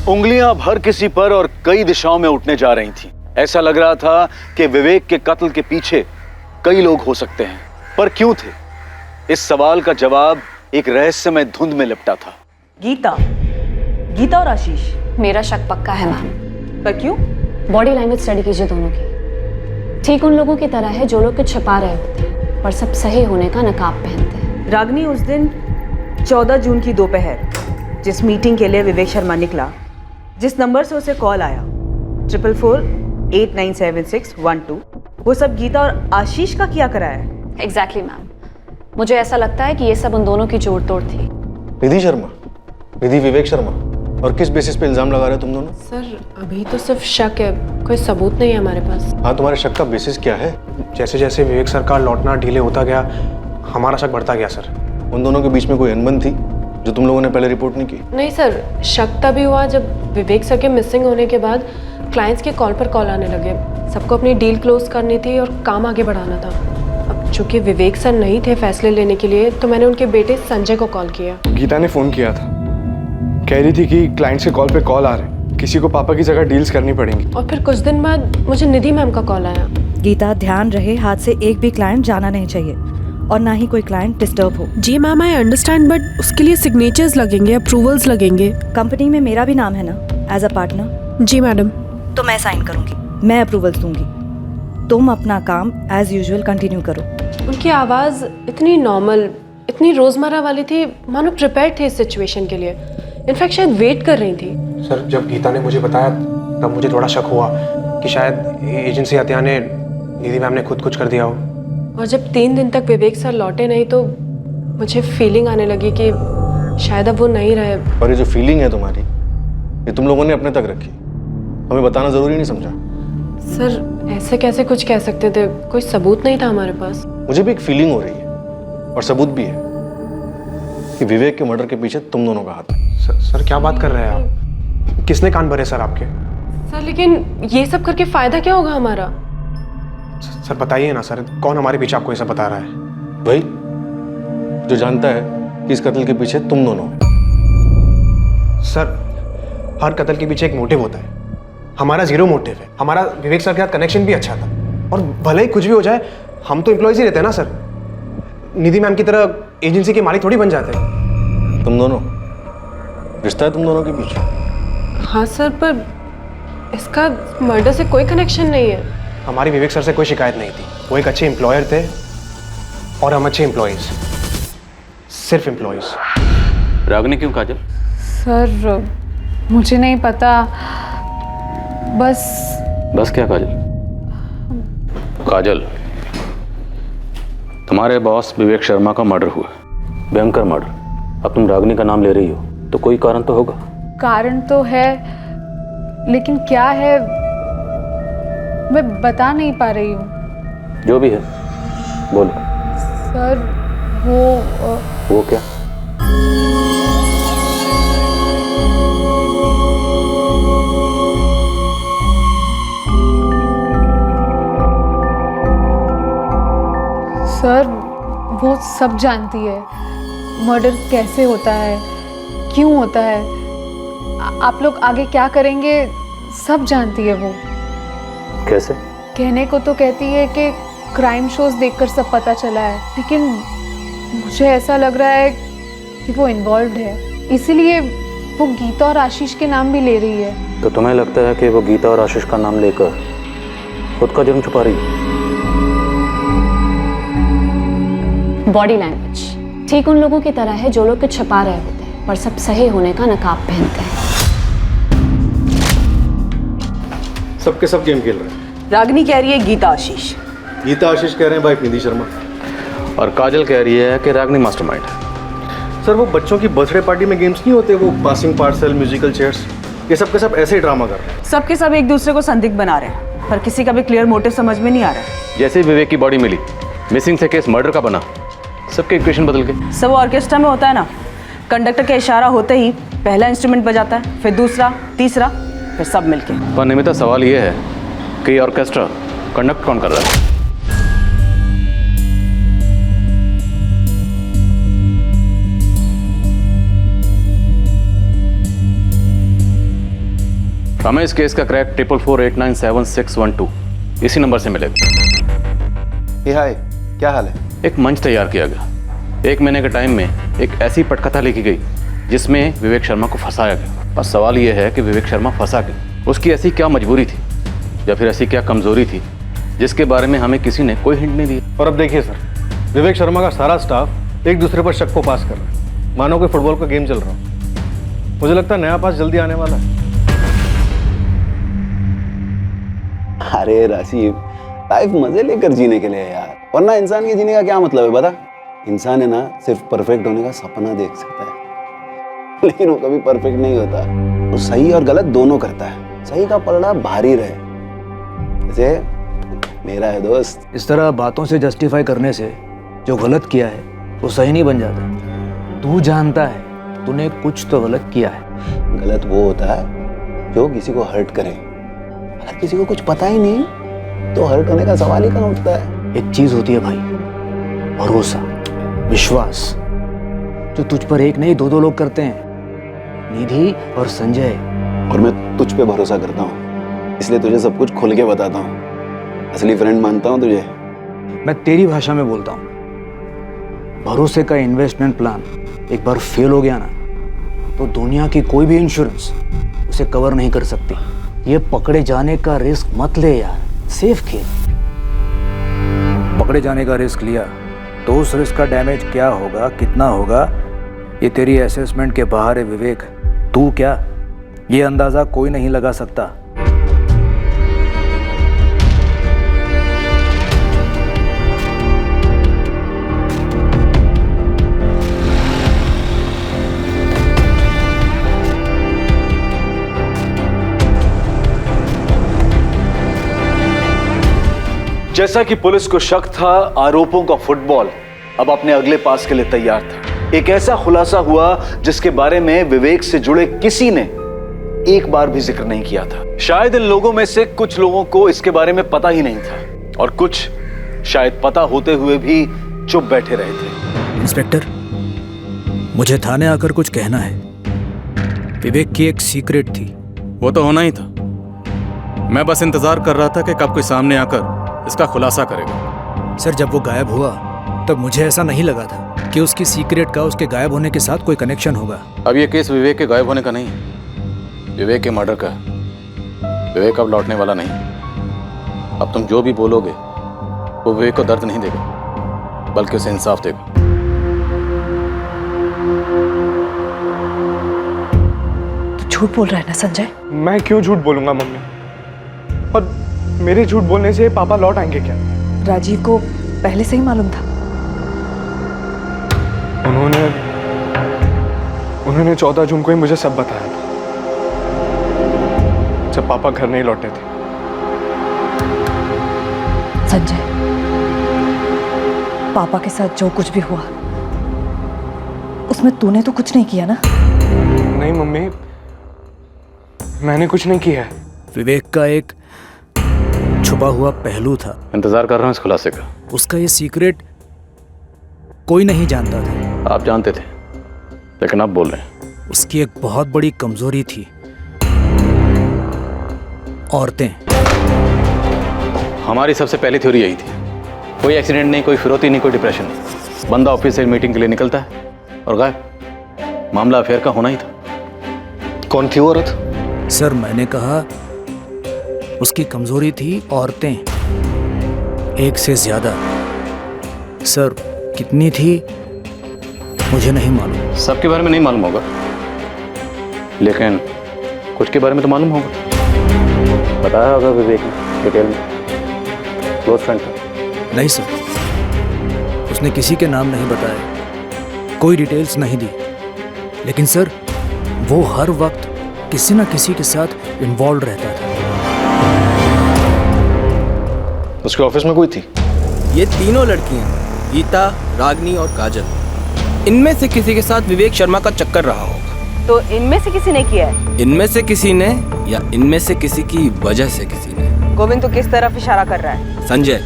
उंगलियां अब हर किसी पर और कई दिशाओं में उठने जा रही थीं। ऐसा लग रहा था कि विवेक के कत्ल के पीछे कई लोग हो सकते हैं, पर क्यों थे? इस सवाल का जवाब एक रहस्यमय धुंध में लिपटा था। गीता और आशीष? मेरा शक पक्का है मैम। पर क्यों? बॉडी लैंग्वेज स्टडी कीजिए दोनों की। ठीक उन लोगों की तरह है जो लोग कुछ छिपा रहे होते हैं पर सब सही होने का नकाब पहनते हैं। रागिनी, उस दिन 14 जून की दोपहर जिस मीटिंग के लिए विवेक शर्मा निकला, जिस नंबर से उसे कॉल आया 4448976112, वो सब गीता और आशीष का किया करा है। Exactly ma'am. मुझे ऐसा लगता है कि ये सब उन दोनों की जोड़ तोड़ थी। निधि शर्मा, निधि विवेक शर्मा, और किस बेसिस पे इल्जाम लगा रहे हो तुम दोनों? सर, अभी तो सिर्फ शक है, कोई सबूत नहीं है हमारे पास। हाँ, तुम्हारे शक का बेसिस क्या है? जैसे जैसे विवेक सर का लौटना डिले होता गया, हमारा शक बढ़ता गया सर। उन दोनों के बीच में कोई अनबन थी जो तुम लोगों ने पहले रिपोर्ट नहीं की? नहीं सर, शक तभी हुआ जब विवेक सर के मिसिंग होने के बाद क्लाइंट्स के कॉल पर कॉल आने लगे। सबको अपनी डील क्लोज करनी थी और काम आगे बढ़ाना था। अब चूंकि विवेक सर नहीं थे फैसले लेने के लिए, तो मैंने उनके बेटे संजय को कॉल किया। गीता ने फ़ोन किया था, कह रही थी कि क्लाइंट से कॉल पे कॉल आ रहे हैं, किसी को पापा की जगह डील्स करनी पड़ेंगी। और फिर कुछ दिन बाद मुझे निधि मैम का कॉल आया। गीता, ध्यान रहे, हाथ से एक भी क्लाइंट जाना नहीं चाहिए और ना ही कोई क्लाइंट डिस्टर्ब हो। जी मैम, आई अंडरस्टैंड, बट उसके लिए सिग्नेचर्स लगेंगे, अप्रूवल्स लगेंगे। कंपनी में मेरा भी नाम है ना एज अ पार्टनर। जी मैडम। तो मैं साइन करूंगी, मैं अप्रूवल्स दूंगी। तुम अपना काम एज यूजुअल कंटिन्यू करो। उनकी आवाज़ इतनी नॉर्मल, इतनी रोज़मर्रा वाली थी, मानो प्रिपेयर थे इस सिचुएशन के लिए। इनफैक्ट शायद वेट कर रही थी। सर, जब गीता ने मुझे बताया तब मुझे थोड़ा शक हुआ कि शायद एजेंसी हत्या ने निधि मैम ने खुद कुछ कर दिया हो। और जब 3 दिन तक विवेक सर लौटे नहीं, तो मुझे फीलिंग आने लगी कि शायद अब वो नहीं रहे। और ये जो फीलिंग है तुम्हारी, ये तुम लोगों ने अपने तक रखी, हमें बताना जरूरी नहीं समझा? सर ऐसे कैसे कुछ कह सकते थे, कोई सबूत नहीं था हमारे पास। मुझे भी एक फीलिंग हो रही है और सबूत भी है कि विवेक के मर्डर के पीछे तुम दोनों का हाथ है। सर क्या बात कर रहे हैं आप? किसने कान भरे सर आपके? सर लेकिन ये सब करके फायदा क्या होगा हमारा? सर बताइए ना सर, कौन हमारे पीछे आपको ये सब बता रहा है? भाई, जो जानता है कि इस कत्ल के पीछे तुम दोनों हो। सर, हर कत्ल के पीछे एक मोटिव होता है, हमारा जीरो मोटिव है। हमारा विवेक सर के साथ कनेक्शन भी अच्छा था, और भले ही कुछ भी हो जाए, हम तो एम्प्लॉयज ही रहते हैं ना सर। निधि मैम की तरह एजेंसी के मालिक थोड़ी बन जाते हैं। तुम दोनों, रिश्ता है तुम दोनों के पीछे? हाँ सर, पर इसका मर्डर से कोई कनेक्शन नहीं है। हमारी विवेक सर से कोई शिकायत नहीं थी, वो एक अच्छे एम्प्लॉयर थे और हम अच्छे एम्प्लॉयज, सिर्फ एम्प्लॉयज। रागनी क्यों काजल? सर मुझे नहीं पता, बस क्या काजल? काजल, तुम्हारे बॉस विवेक शर्मा का मर्डर हुआ, भयंकर मर्डर। अब तुम रागनी का नाम ले रही हो तो कोई कारण तो होगा। कारण तो है, लेकिन क्या है मैं बता नहीं पा रही हूँ। जो भी है बोलो। सर वो क्या? सर वो सब जानती है, मर्डर कैसे होता है, क्यों होता है, आप लोग आगे क्या करेंगे, सब जानती है वो। कैसे? कहने को तो कहती है कि क्राइम शोज देखकर सब पता चला है, लेकिन मुझे ऐसा लग रहा है कि वो इन्वॉल्व्ड है, इसीलिए वो गीता और आशीष के नाम भी ले रही है। तो तुम्हें लगता है कि वो गीता और आशीष का नाम लेकर खुद का जुर्म छुपा रही है? बॉडी लैंग्वेज ठीक उन लोगों की तरह है जो लोग कुछ छुपा रहे होते हैं पर सब सही होने का नकाब पहनते हैं। सबके सब गेम खेल रहे हैं। रागनी कह रही है गीता आशीष, गीता आशीष कह रहे हैं वाइफ निधि शर्मा, और काजल कह रही है कि रागनी मास्टरमाइंड है। सर वो बच्चों की बर्थडे पार्टी में गेम्स नहीं होते, वो पासिंग पार्सल, म्यूजिकल चेयर्स, ये सब के सब ऐसे ही ड्रामा कर रहे हैं। सबके सब एक दूसरे को संदिग्ध बना रहे हैं, पर किसी का भी क्लियर मोटिव समझ में नहीं आ रहा है। जैसे ही विवेक की बॉडी मिली, मिसिंग से केस मर्डर का बना, सबके इक्वेशन बदल गए। सब ऑर्केस्ट्रा में होता है ना, कंडक्टर का इशारा होते ही पहला इंस्ट्रूमेंट बजाता है, फिर दूसरा, तीसरा, फिर सब मिलके। पर निमिता, सवाल ये है कि ऑर्केस्ट्रा कंडक्ट कौन कर रहा है? हमें इस केस का क्रैक 4448976112 इसी नंबर से मिलेगा। हाय, क्या हाल है? एक मंच तैयार किया गया, 1 महीने के टाइम में एक ऐसी पटकथा लिखी गई जिसमें विवेक शर्मा को फंसाया गया। और सवाल यह है कि विवेक शर्मा फंसा गया, उसकी ऐसी क्या मजबूरी थी या फिर ऐसी क्या कमजोरी थी जिसके बारे में हमें किसी ने कोई हिंट नहीं दिया। और अब देखिए सर, विवेक शर्मा का सारा स्टाफ एक दूसरे पर शक को पास कर रहा है, मानो कोई फुटबॉल का गेम चल रहा हो। मुझे लगता है नया पास जल्दी आने वाला है। अरे राशिद, लाइफ मजे लेकर जीने के लिए यार, वरना इंसान के जीने का क्या मतलब है बता? इंसान है ना, सिर्फ परफेक्ट होने का सपना देख सकता है, लेकिन वो कभी परफेक्ट नहीं होता। वो सही और गलत दोनों करता है, सही का पलड़ा भारी रहे, जैसे मेरा है दोस्त। इस तरह बातों से जस्टिफाई करने से जो गलत किया है वो सही नहीं बन जाता। तू जानता है तूने कुछ तो गलत किया है। गलत वो होता है जो किसी को हर्ट करे, अगर किसी को कुछ पता ही नहीं तो हर्ट होने का सवाल ही कहाँ उठता है। एक चीज होती है भाई, भरोसा, विश्वास, जो तुझ पर एक नहीं दो लोग करते हैं, निधि और संजय। और मैं तुझ पे भरोसा करता हूँ, इसलिए तुझे सब कुछ खुल के बताता हूँ। असली फ्रेंड मानता हूँ तुझे। मैं तेरी भाषा में बोलता हूँ, भरोसे का इन्वेस्टमेंट प्लान एक बार फेल हो गया ना, तो दुनिया की कोई भी इंश्योरेंस उसे कवर नहीं कर सकती। ये पकड़े जाने का रिस्क मत ले यार, सेफ खेल। पकड़े जाने का रिस्क लिया तो उस रिस्क का डैमेज क्या होगा, कितना होगा, ये तेरी असेसमेंट के बाहर है विवेक। तू क्या, ये अंदाजा कोई नहीं लगा सकता। जैसा कि पुलिस को शक था, आरोपों का फुटबॉल अब अपने अगले पास के लिए तैयार था। एक ऐसा खुलासा हुआ जिसके बारे में विवेक से जुड़े किसी ने एक बार भी जिक्र नहीं किया था। शायद इन लोगों में से कुछ लोगों को इसके बारे में पता ही नहीं था और कुछ शायद पता होते हुए भी चुप बैठे रहे थे। इंस्पेक्टर, मुझे थाने आकर कुछ कहना है। विवेक की एक सीक्रेट थी। वो तो होना ही था। मैं बस इंतजार कर रहा था कि कब कोई सामने आकर इसका खुलासा करेगा। सर, जब वो गायब हुआ तब मुझे ऐसा नहीं लगा था कि उसकी सीक्रेट का उसके गायब होने के साथ कोई कनेक्शन होगा। अब ये केस विवेक के गायब होने का नहीं है, विवेक के मर्डर का है। विवेक अब लौटने वाला नहीं। अब तुम जो भी बोलोगे वो विवेक को दर्द नहीं देगा, बल्कि उसे इंसाफ देगा। तू झूठ बोल रहा है ना संजय? मैं क्यों झूठ बोलूंगा मम्मी? और मेरे झूठ बोलने से पापा लौट आएंगे क्या? राजीव को पहले से ही मालूम था। उन्होंने 14 जून को ही मुझे सब बताया था, जब पापा घर नहीं लौटे थे। संजय, पापा के साथ जो कुछ भी हुआ उसमें तूने तो कुछ नहीं किया ना? नहीं मम्मी, मैंने कुछ नहीं किया है। विवेक का एक छुपा हुआ पहलू था। इंतजार कर रहा हूँ इस खुलासे का। उसका ये सीक्रेट कोई नहीं जानता था। आप जानते थे, लेकिन आप बोल रहे हैं। उसकी एक बहुत बड़ी कमजोरी थी, औरतें। हमारी सबसे पहली थ्योरी यही थी। कोई एक्सीडेंट नहीं, कोई फिरौती नहीं, कोई डिप्रेशन नहीं। बंदा ऑफिस से मीटिंग के लिए निकलता है और गायब। मामला अफेयर का होना ही था। कौन थी वो औरत? सर, मैंने कहा उसकी कमजोरी थी औरतें, एक से ज्यादा। सर, कितनी थी मुझे नहीं मालूम। सबके बारे में नहीं मालूम होगा, लेकिन कुछ के बारे में तो मालूम होगा। बताया होगा विवेक ने डिटेल में। क्लोज फ्रेंड था? नहीं सर, उसने किसी के नाम नहीं बताए, कोई डिटेल्स नहीं दी। लेकिन सर, वो हर वक्त किसी न किसी के साथ इन्वॉल्व रहता था। उसके ऑफिस में कोई थी? ये तीनों लड़कियां, गीता, रागनी और काजल, इनमें से किसी के साथ विवेक शर्मा का चक्कर रहा होगा। तो इनमें से किसी ने किया है? इनमें से किसी ने, या इनमें से किसी की वजह से किसी ने। गोविंद, तो किस तरफ इशारा कर रहा है? संजय,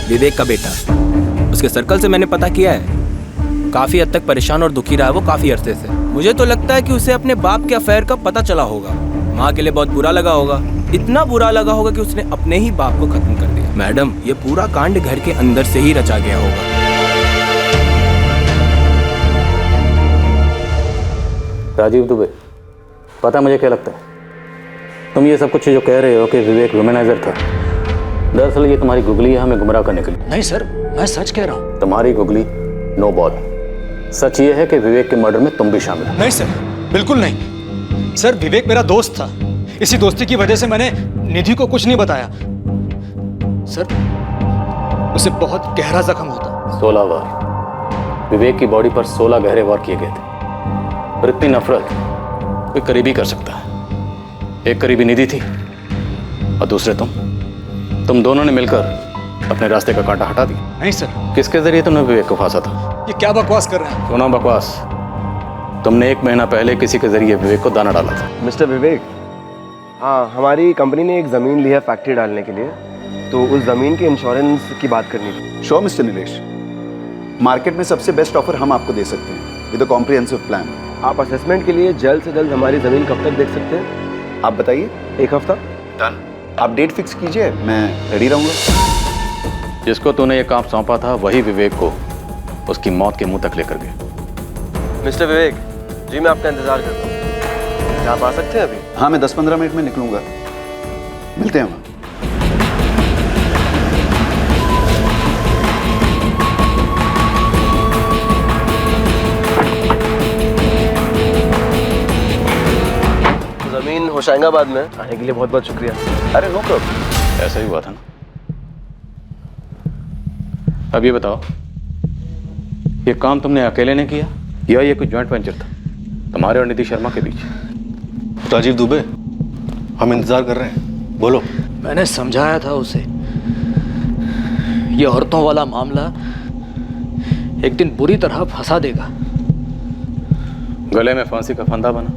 विवेक का बेटा। उसके सर्कल से मैंने पता किया है, काफी हद तक परेशान और दुखी रहा है वो काफी अरसे से। मुझे तो लगता है कि उसे अपने बाप के अफेयर का पता चला होगा। माँ के लिए बहुत बुरा लगा होगा, इतना बुरा लगा होगा कि उसने अपने ही बाप को खत्म कर दिया। मैडम, ये पूरा कांड घर के अंदर से ही रचा गया होगा। राजीव दुबे, पता मुझे क्या लगता है? तुम ये सब कुछ जो कह रहे हो कि विवेक वुमेनाइजर था, दरअसल ये तुम्हारी गुगली है हमें गुमराह करने के लिए। नहीं सर, मैं सच कह रहा हूँ। तुम्हारी गुगली नो बॉल। सच ये है कि विवेक के मर्डर में तुम भी शामिल हो। नहीं सर, बिल्कुल नहीं। सर, विवेक मेरा दोस्त था। इसी दोस्ती की वजह से मैंने निधि को कुछ नहीं बताया। सर, उसे बहुत गहरा जख्म होता। 16 वार विवेक की बॉडी पर 16 गहरे वार किए गए थे। और इतनी नफरत कोई करीबी कर सकता है। एक करीबी निधि थी और दूसरे तुम दोनों ने मिलकर अपने रास्ते का कांटा हटा दिया। नहीं सर। किसके जरिए तुमने विवेक को फांसा था? ये क्या बकवास कर रहे हैं? सुनो बकवास। तुमने 1 महीना पहले किसी के जरिए विवेक को दाना डाला था। मिस्टर विवेक, हाँ, हमारी कंपनी ने एक ज़मीन ली है फैक्ट्री डालने के लिए, तो उस ज़मीन के इंश्योरेंस की बात करनी थी। श्योर मिस्टर नीलेश, मार्केट में सबसे बेस्ट ऑफर हम आपको दे सकते हैं विद अ कॉम्प्रिहेंसिव प्लान। आप असेसमेंट के लिए जल्द से जल्द हमारी ज़मीन कब तक देख सकते हैं? आप बताइए। 1 हफ्ता। डन। आप डेट फिक्स कीजिए, मैं रेडी रहूँगा। जिसको तूने ये काम सौंपा था वही विवेक को उसकी मौत के मुंह तक लेकर गया। मिस्टर विवेक जी, मैं आपका इंतजार करता हूँ। क्या आप आ सकते हैं अभी? हाँ, मैं 10-15 मिनट में निकलूंगा। मिलते हैं वहाँ। ज़मीन होशंगाबाद में आने के लिए बहुत बहुत शुक्रिया। अरे नो प्रॉब्लम। ऐसा ही हुआ था ना। अब ये बताओ, ये काम तुमने अकेले ने किया या ये कोई जॉइंट वेंचर था तुम्हारे और निधि शर्मा के बीच? राजीव दुबे, हम इंतजार कर रहे हैं, बोलो। मैंने समझाया था उसे, ये औरतों वाला मामला एक दिन बुरी तरह फंसा देगा। गले में फांसी का फंदा बना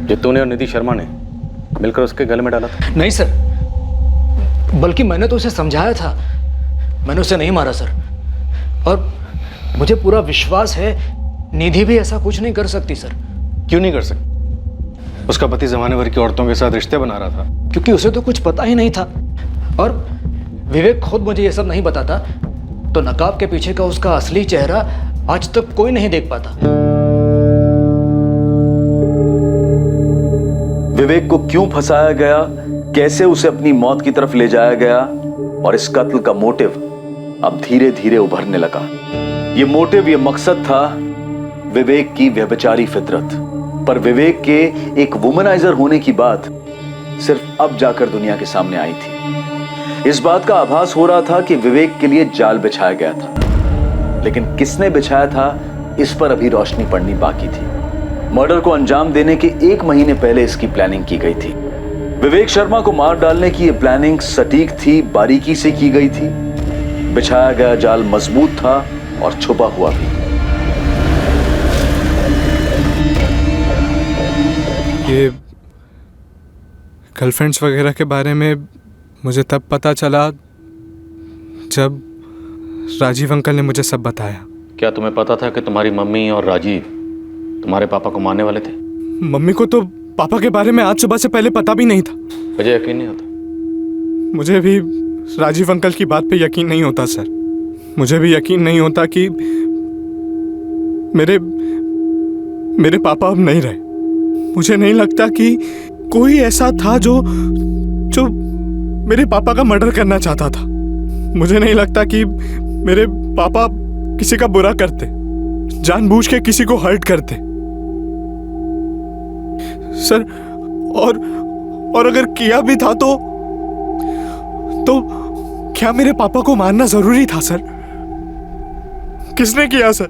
जो तूने और निधि शर्मा ने मिलकर उसके गले में डाला था। नहीं सर, बल्कि मैंने तो उसे समझाया था, मैंने उसे नहीं मारा सर। और मुझे पूरा विश्वास है निधि भी ऐसा कुछ नहीं कर सकती सर। क्यों नहीं कर सकती? उसका पति जमाने भर की औरतों के साथ रिश्ते बना रहा था। क्योंकि उसे तो कुछ पता ही नहीं था, और विवेक खुद मुझे ये सब नहीं बताता तो नकाब के पीछे का उसका असली चेहरा आज तक कोई नहीं देख पाता। विवेक को क्यों फंसाया गया, कैसे उसे अपनी मौत की तरफ ले जाया गया, और इस कत्ल का मोटिव अब धीरे धीरे उभरने लगा। ये मोटिव, ये मकसद था विवेक की व्यभिचारी फितरत। पर विवेक के एक वुमनाइजर होने की बात सिर्फ अब जाकर दुनिया के सामने आई थी। इस बात का आभास हो रहा था कि विवेक के लिए जाल बिछाया गया था, लेकिन किसने बिछाया था इस पर अभी रोशनी पड़नी बाकी थी। मर्डर को अंजाम देने के 1 महीने पहले इसकी प्लानिंग की गई थी। विवेक शर्मा को मार डालने की यह प्लानिंग सटीक थी, बारीकी से की गई थी। बिछाया गया जाल मजबूत था और छुपा हुआ भी। ये गर्लफ्रेंड्स वगैरह के बारे में मुझे तब पता चला जब राजीव अंकल ने मुझे सब बताया। क्या तुम्हें पता था कि तुम्हारी मम्मी और राजीव तुम्हारे पापा को मारने वाले थे? मम्मी को तो पापा के बारे में आज सुबह से पहले पता भी नहीं था। मुझे यकीन नहीं होता। मुझे भी राजीव अंकल की बात पे यकीन नहीं होता सर। मुझे भी यकीन नहीं होता कि मेरे पापा अब नहीं रहे। मुझे नहीं लगता कि कोई ऐसा था जो मेरे पापा का मर्डर करना चाहता था। मुझे नहीं लगता कि मेरे पापा किसी का बुरा करते, जानबूझ के किसी को हर्ट करते सर। और अगर किया भी था तो क्या मेरे पापा को मारना जरूरी था सर? किसने किया सर?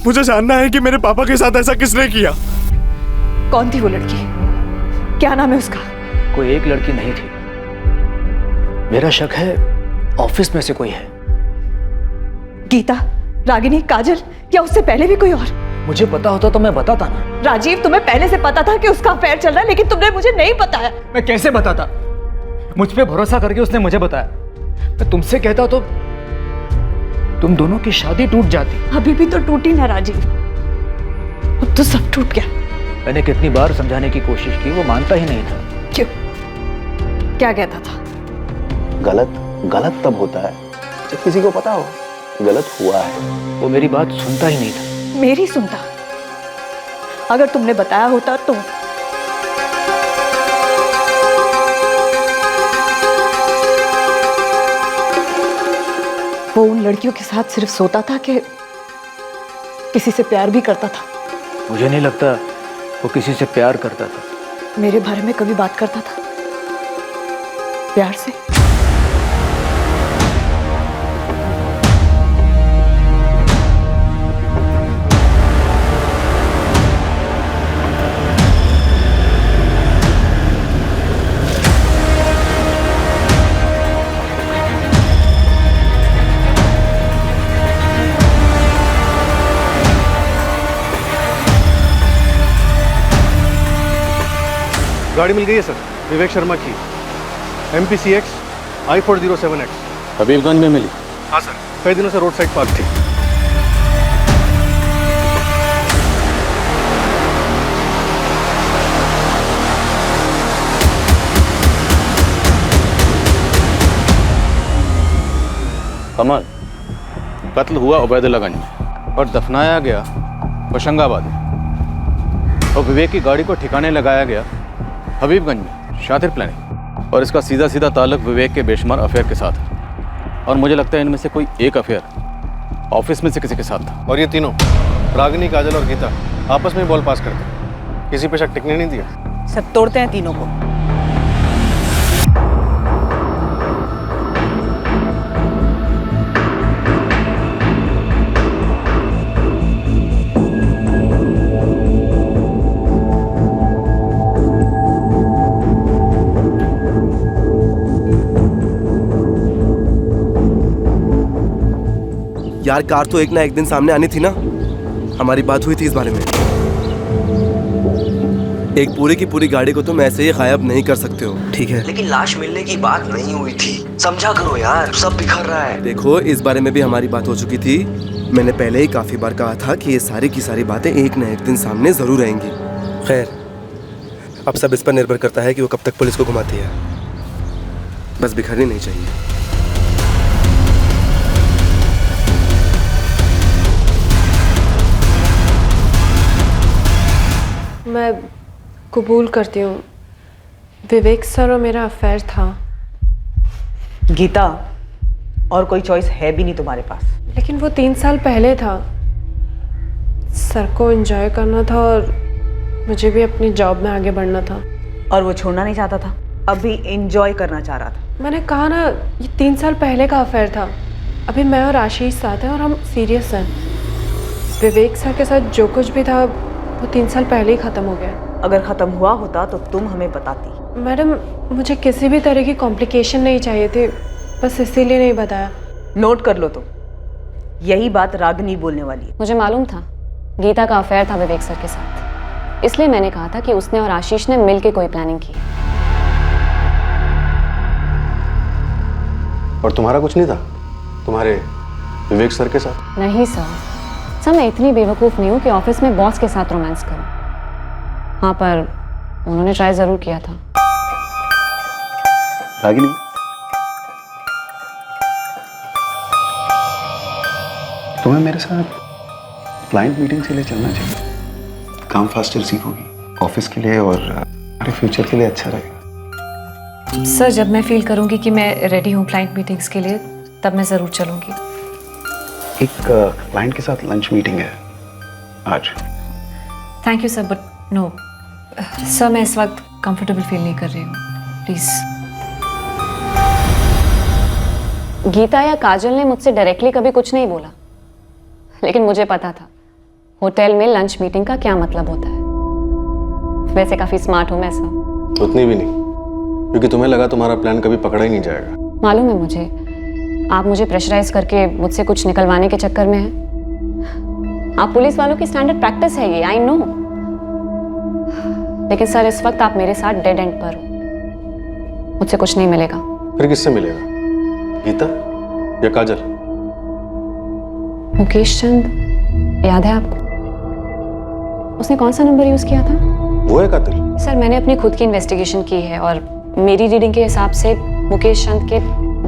मुझे जानना है कि मेरे पापा के साथ ऐसा किसने किया। कौन थी वो लड़की? क्या नाम है उसका? कोई एक लड़की नहीं थी, मेरा शक है ऑफिस में से कोई है। गीता, रागिनी, काजल, या उससे पहले भी कोई और? मुझे पता होता तो मैं बताता ना। राजीव, तुम्हें पहले से पता था कि उसका अफेयर चल रहा है, लेकिन तुमने मुझे नहीं बताया। मैं कैसे बताता? मुझ पे भरोसा करके उसने मुझे बताया। मैं तुमसे कहता तो तुम दोनों की शादी टूट जाती। अभी भी तो टूटी ना राजीव, अब तो सब टूट गया। मैंने कितनी बार समझाने की कोशिश की, वो मानता ही नहीं था। क्यों? क्या कहता था? गलत तब होता है जब किसी को पता हो गलत हुआ है। वो मेरी बात सुनता ही नहीं था। मेरी सुनता? अगर तुमने बताया होता तो। वो उन लड़कियों के साथ सिर्फ सोता था कि किसी से प्यार भी करता था? मुझे नहीं लगता वो किसी से प्यार करता था। मेरे बारे में कभी बात करता था प्यार से? गाड़ी मिल गई है सर, विवेक शर्मा की, MPCX I407X। हबीबगंज में मिली? हाँ सर, कई दिनों से रोड साइड पार्क थी। कमल, कत्ल हुआ उबैदुल्लागंज में और दफनाया गया होशंगाबाद में, और विवेक की गाड़ी को ठिकाने लगाया गया हबीबगंज में, शातिर प्लानिंग। और इसका सीधा सीधा ताल्लुक विवेक के बेशुमार अफेयर के साथ है, और मुझे लगता है इनमें से कोई एक अफेयर ऑफिस में से किसी के साथ था। और ये तीनों रागिनी, काजल और गीता आपस में बॉल पास करते हैं, किसी पे शक टिकने नहीं दिया। सब तोड़ते हैं तीनों को। यार कार तो एक ना एक दिन सामने आनी थी ना, हमारी बात हुई थी इस बारे में। एक पूरी की पूरी गाड़ी को तुम ऐसे ही गायब नहीं कर सकते हो, ठीक है? लेकिन लाश मिलने की बात नहीं हुई थी, समझा करो यार, सब बिखर रहा है। देखो इस बारे में भी हमारी बात हो चुकी थी, मैंने पहले ही काफी बार कहा था कि ये सारी की सारी बातें एक न एक दिन सामने जरूर आएंगी। खैर अब सब इस पर निर्भर करता है कि वो कब तक पुलिस को घुमाती है, बस बिखरनी नहीं चाहिए। मैं कबूल करती हूँ, विवेक सर और मेरा अफेयर था। गीता, और कोई चॉइस है भी नहीं तुम्हारे पास। लेकिन वो 3 साल पहले था। सर को एंजॉय करना था और मुझे भी अपनी जॉब में आगे बढ़ना था। और वो छोड़ना नहीं चाहता था, अभी एंजॉय करना चाह रहा था। मैंने कहा ना, ये 3 साल पहले का अफेयर था। अभी मैं और आशीष साथ हैं और हम सीरियस हैं। विवेक सर के साथ जो कुछ भी था वो 3 साल पहले ही ख़त्म हो गया। अगर ख़त्म हुआ होता तो तुम हमें बताती। मैडम, मुझे किसी भी तरह की कॉम्प्लिकेशन नहीं चाहिए थी, बस इसीलिए नहीं बताया। नोट कर लो, तो यही बात रागिनी बोलने वाली है। मुझे मालूम था गीता का अफेयर था विवेक सर के साथ, इसलिए मैंने कहा था कि उसने और आशीष ने मिल के कोई प्लानिंग की। और तुम्हारा कुछ नहीं था तुम्हारे विवेक सर के साथ? नहीं सर, मैं इतनी बेवकूफ़ नहीं हूँ कि ऑफिस में बॉस के साथ रोमांस करूँ। हाँ, पर उन्होंने ट्राई ज़रूर किया था। रागिनी, तुम्हें मेरे साथ क्लाइंट मीटिंग के लिए चलना चाहिए। काम फास्टर सीखोगी, ऑफिस के लिए और हमारे फ्यूचर के लिए अच्छा रहेगा। सर, जब मैं फील करूँगी कि मैं रेडी हूँ क्लाइंट मीटिंग्स के लिए, तब मैं ज़रूर चलूँगी। एक क्लाइंट के साथ लंच मीटिंग है आज। Thank you sir, but no sir, मैं इस वक्त कंफर्टेबल फील नहीं कर रही हूँ, प्लीज़। गीता या काजल ने मुझसे डायरेक्टली कभी कुछ नहीं बोला, लेकिन मुझे पता था होटल में लंच मीटिंग का क्या मतलब होता है। वैसे काफ़ी स्मार्ट हूँ मैं सर। उतनी भी नहीं, क्योंकि तुम्हें लगा तुम्हारा प्लान कभी पकड़ा ही नहीं जाएगा। मालूम है मुझे, आप मुझे प्रेशराइज करके मुझसे कुछ निकलवाने के चक्कर में हैं। आप पुलिस वालों की स्टैंडर्ड प्रैक्टिस है ये, आई नो। लेकिन सर, इस वक्त आप मेरे साथ डेड एंड पर हो, मुझसे कुछ नहीं मिलेगा। फिर किससे मिलेगा? गीता या काजल? मुकेश चंद, याद है आपको? उसने कौन सा नंबर यूज किया था? वो है कातिल? सर, मैंने अपनी खुद की इन्वेस्टिगेशन की है और मेरी रीडिंग के हिसाब से मुकेश चंद के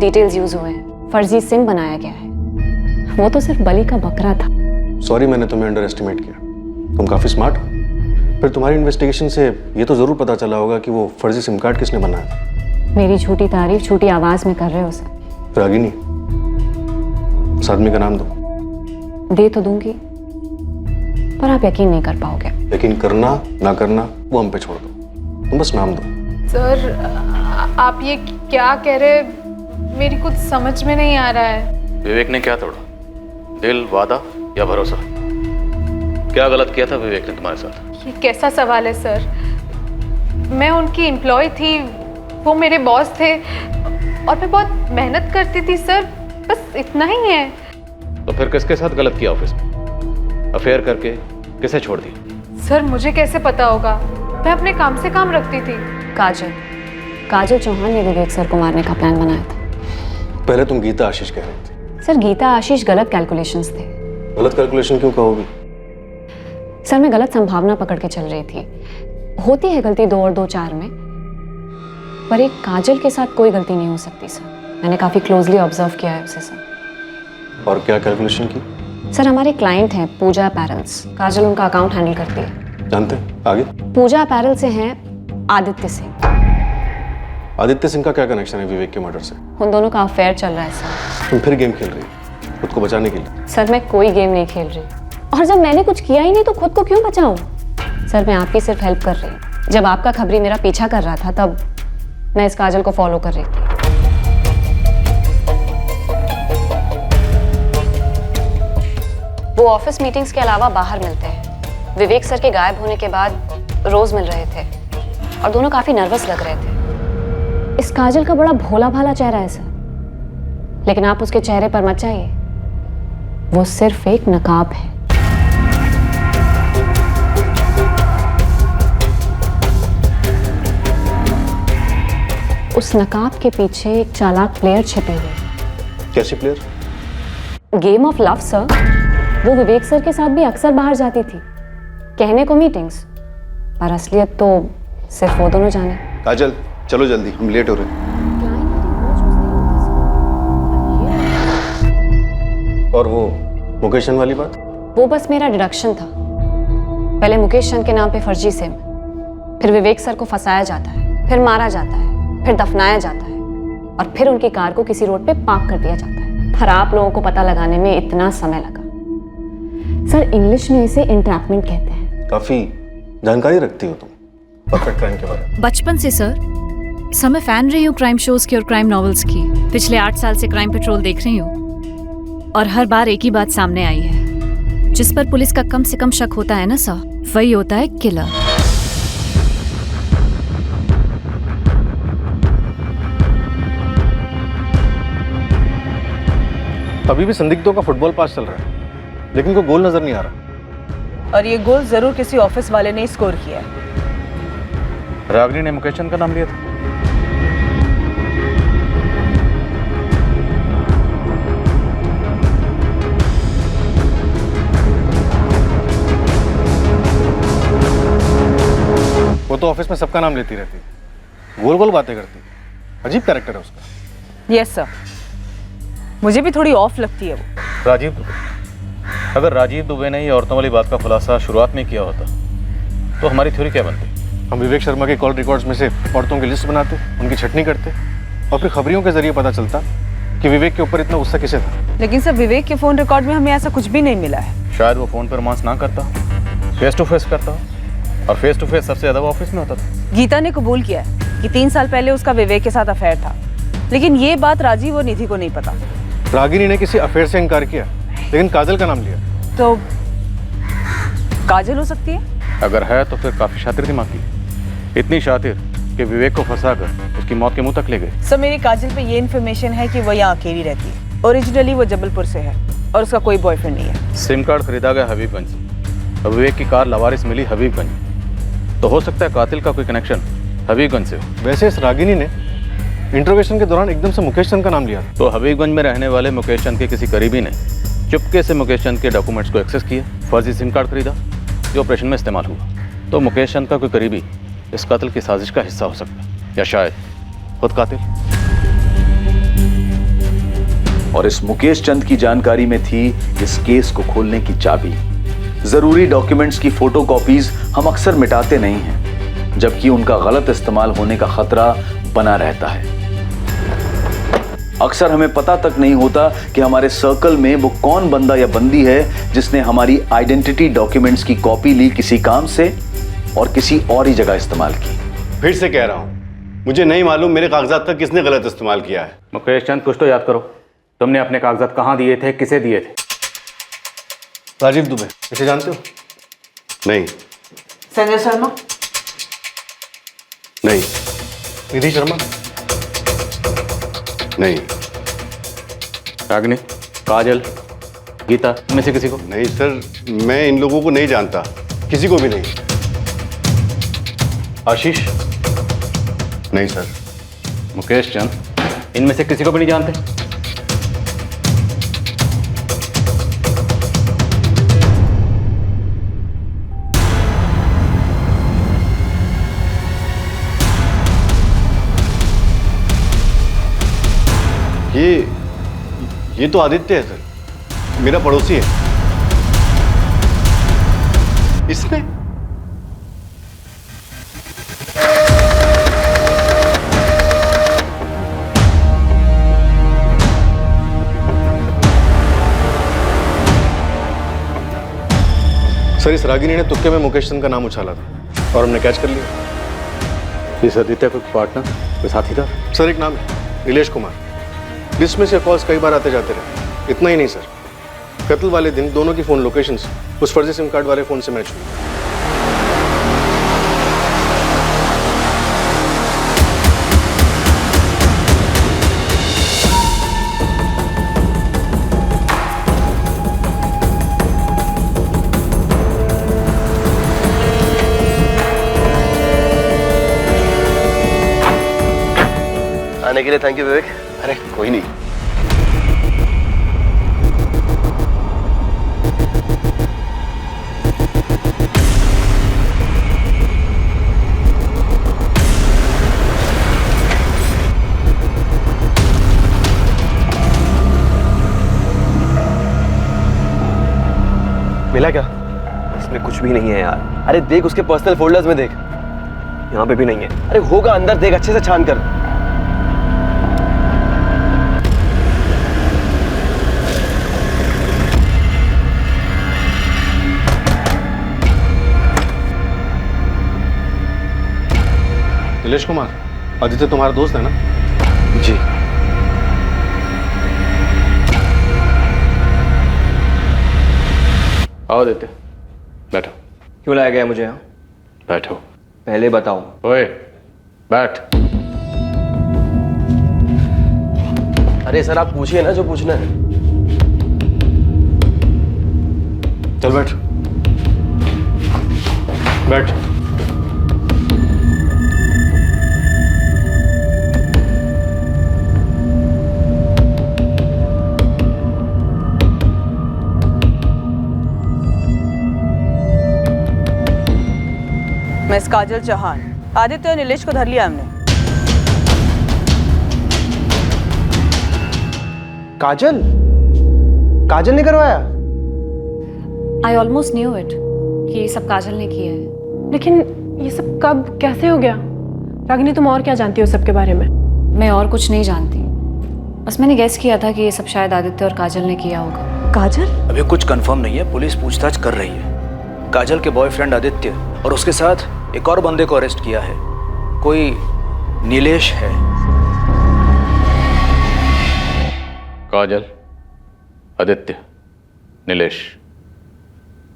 डिटेल्स यूज हुए हैं। फर्जी सिम बनाया गया है। वो तो सिर्फ बलि का बकरा था। सॉरी, मैंने तुम्हें अंडर एस्टिमेट किया। तुम काफी स्मार्ट हो। फिर तुम्हारी इन्वेस्टिगेशन से ये तो जरूर पता चला होगा कि वो फर्जी सिम कार्ड किसने बनाया था। मेरी झूठी तारीफ झूठी आवाज में कर रहे हो सर। रागिनी, उस आदमी का नाम दो। दे तो दूंगी, पर आप यकीन नहीं कर पाओगे। लेकिन करना ना करना वो हम पे छोड़ दो, तुम बस नाम दो। सर, आप ये क्या कह रहे, मेरी कुछ समझ में नहीं आ रहा है। विवेक ने क्या तोड़ा? दिल, वादा या भरोसा? क्या गलत किया था विवेक ने तुम्हारे साथ? ये कैसा सवाल है सर? मैं उनकी एम्प्लॉय थी, वो मेरे बॉस थे और मैं बहुत मेहनत करती थी सर, बस इतना ही है। तो फिर किसके साथ गलत किया ऑफिस में? अफेयर करके किसे छोड़ दिया? सर, मुझे कैसे पता होगा? मैं अपने काम से काम रखती थी। काजल चौहान ने विवेक सर को मारने का प्लान बनाया था। पहले तुम गीता आशीष कह रही थी। सर, गीता आशीष गलत कैलकुलेशंस थे। गलत कैलकुलेशन क्यों कहोगी? सर, मैं गलत संभावना पकड़ के चल रही थी। होती है गलती 2 और 2 4 में, पर एक काजल के साथ कोई गलती नहीं हो सकती सर। मैंने काफ़ी क्लोजली ऑब्जर्व किया है उसे सर। और क्या कैलकुलेशन की? सर हमारे क्लाइंट हैं पूजा अपैरल्स, काजल उनका अकाउंट हैंडल करती है। जानते हैं, आगे? पूजा अपैरल से हैं आदित्य सिंह। आदित्य सिंह का क्या कनेक्शन है विवेक के मर्डर से? उन दोनों का अफेयर चल रहा है सर। तुम फिर गेम खेल रही हो खुद को बचाने के लिए? सर मैं कोई गेम नहीं खेल रही, और जब मैंने कुछ किया ही नहीं तो खुद को क्यों बचाऊं? सर मैं आपकी सिर्फ हेल्प कर रही हूँ। जब आपका खबरी मेरा पीछा कर रहा था तब मैं इस काजल को फॉलो कर रही थी। वो ऑफिस मीटिंग्स के अलावा बाहर मिलते हैं। विवेक सर के गायब होने के बाद रोज मिल रहे थे और दोनों काफी नर्वस लग रहे थे। इस काजल का बड़ा भोला भाला चेहरा है सर, लेकिन आप उसके चेहरे पर मत जाइए, वो सिर्फ एक नकाब है। उस नकाब के पीछे एक चालाक प्लेयर छिपे हुए। कैसी player? Game of love sir. वो विवेक सर के साथ भी अक्सर बाहर जाती थी, कहने को मीटिंग्स, पर असलियत तो सिर्फ वो दोनों जाने। काजल चलो जल्दी, हम लेट हो रहे हैं। और वो मुकेश चंद वाली बात? वो बस मेरा डिडक्शन था। पहले मुकेश चंद के नाम पे फर्जी सिम, फिर विवेक सर को फंसाया जाता है, फिर मारा जाता है, फिर दफनाया जाता है, और फिर उनकी कार को किसी रोड पे पार्क कर दिया जाता है। पर आप लोगों को पता लगाने में इतना समय लगा। सर इंग्लिश में इसे इंट्रैपमेंट कहते हैं। काफी जानकारी रखती हो तुम परफेक्ट क्राइम के बारे में। बचपन से सर मैं फैन रही हूँ क्राइम शोज की और क्राइम नॉवेल्स की। पिछले 8 साल से क्राइम पेट्रोल देख रही हूँ और हर बार एक ही बात सामने आई है, जिस पर पुलिस का कम से कम शक होता है ना सर, वही होता है किलर। अभी भी संदिग्धों का फुटबॉल पास चल रहा है, लेकिन कोई गोल नजर नहीं आ रहा। और ये गोल जरूर किसी ऑफिस वाले ने स्कोर किया है। रागिनी ने मुकेश चंद का नाम लिया था। वो तो ऑफिस में सबका नाम लेती रहती है, गोल गोल बातें करती है। अजीब कैरेक्टर है उसका। यस सर, मुझे भी थोड़ी ऑफ लगती है वो। राजीव दुबे, अगर राजीव दुबे ने ये औरतों वाली बात का खुलासा शुरुआत में किया होता तो हमारी थ्योरी क्या बनती? हम विवेक शर्मा के कॉल रिकॉर्ड्स में से औरतों की लिस्ट बनाते, उनकी छटनी करते, और फिर खबरियों के जरिए पता चलता कि विवेक के ऊपर इतना गुस्सा किसे था। लेकिन सर विवेक के फोन रिकॉर्ड में हमें ऐसा कुछ भी नहीं मिला है। शायद वो फोन पर रोमांस ना करता, फेस टू फेस करता, और फेस टू फेस सबसे ज्यादा वो ऑफिस में होता था। गीता ने कबूल किया है कि 3 साल पहले उसका विवेक के साथ अफेयर था, लेकिन ये बात राजीव और निधि को नहीं पता। रागिनी ने किसी अफेयर से इनकार किया, लेकिन काजल का नाम लिया। तो काजल हो सकती है? अगर है तो फिर काफी शातिर दिमाग की, इतनी शातिर कि विवेक को फंसाकर उसकी मौत के मुंह तक ले गए। सर मेरी काजल पे ये इन्फॉर्मेशन है कि वो यहाँ अकेली रहती है। ओरिजिनली वो जबलपुर से है और उसका कोई बॉयफ्रेंड नहीं है। सिम कार्ड खरीदा गया हबीबगंज से, और विवेक की कार लवारिस मिली हबीबगंज, तो हो सकता है कातिल का कोई कनेक्शन हबीबगंज से हो। वैसे इस रागिनी ने इंट्रोगेशन के दौरान एकदम से मुकेश चंद का नाम लिया। तो हबीबगंज में रहने वाले मुकेश चंद के किसी करीबी ने चुपके से मुकेश चंद के डॉक्यूमेंट्स को एक्सेस किया, फर्जी सिम कार्ड खरीदा जो ऑपरेशन में इस्तेमाल हुआ। तो मुकेश चंद का कोई करीबी इस कातिल की साजिश का हिस्सा हो सकता है, या शायद खुद कातिल। और इस मुकेश चंद की जानकारी में थी इस केस को खोलने की चाबी। जरूरी डॉक्यूमेंट्स की फोटोकॉपीज हम अक्सर मिटाते नहीं हैं, जबकि उनका गलत इस्तेमाल होने का खतरा बना रहता है। अक्सर हमें पता तक नहीं होता कि हमारे सर्कल में वो कौन बंदा या बंदी है जिसने हमारी आइडेंटिटी डॉक्यूमेंट्स की कॉपी ली किसी काम से और किसी और ही जगह इस्तेमाल की। फिर से कह रहा हूं, मुझे नहीं मालूम मेरे कागजात का किसने गलत इस्तेमाल किया है। मुकेश चंद कुछ तो याद करो, तुमने अपने कागजात कहाँ दिए थे, किसे दिए थे? राजीव दुबे, इसे जानते हो? नहीं। संजय शर्मा? नहीं। निधि शर्मा? नहीं। रागिनी, काजल, गीता, इनमें से किसी को? नहीं सर, मैं इन लोगों को नहीं जानता, किसी को भी नहीं। आशीष? नहीं सर। मुकेश चंद, इनमें से किसी को भी नहीं जानते? ये तो आदित्य है सर। मेरा पड़ोसी है। इसने सर, इस रागिनी ने तुक्के में मुकेश चंद का नाम उछाला था और हमने कैच कर लिया। इस आदित्य का पार्टनर, कोई साथीदार? सर, एक नाम है नीलेश कुमार। लिस्ट में से कॉल्स कई बार आते जाते रहे। इतना ही नहीं सर, कत्ल वाले दिन दोनों की फोन लोकेशंस उस फर्जी सिम कार्ड वाले फोन से मैच हुई। आने के लिए थैंक यू विवेक। अरे कोई नहीं। मिला क्या? इसमें कुछ भी नहीं है यार। अरे देख उसके पर्सनल फोल्डर्स में देख, यहाँ पे भी नहीं है। अरे होगा अंदर, देख अच्छे से छान कर। नीलेश कुमार, आदित्य तुम्हारा दोस्त है ना? जी। आओ आदित्य, बैठो। क्यों लाया गया मुझे यहाँ? बैठो। पहले बताओ। ओए, बैठ। अरे सर, आप पूछिए ना जो पूछना है। चल बैठ। बैठ। मिस काजल चौहान, आदित्य और नीलेश को धर लिया हमने। काजल? काजल ने करवाया? आई ऑलमोस्ट न्यू इट कि ये सब काजल ने किया है। लेकिन ये सब कब कैसे हो गया? रागिनी, तुम और क्या जानती हो सबके बारे में? मैं और कुछ नहीं जानती, बस मैंने गेस किया था कि ये सब शायद आदित्य और काजल ने किया होगा। काजल? अभी कुछ कंफर्म नहीं है, पुलिस पूछताछ कर रही है। काजल के बॉयफ्रेंड आदित्य और उसके साथ एक और बंदे को अरेस्ट किया है, कोई नीलेश है। काजल, आदित्य, नीलेश,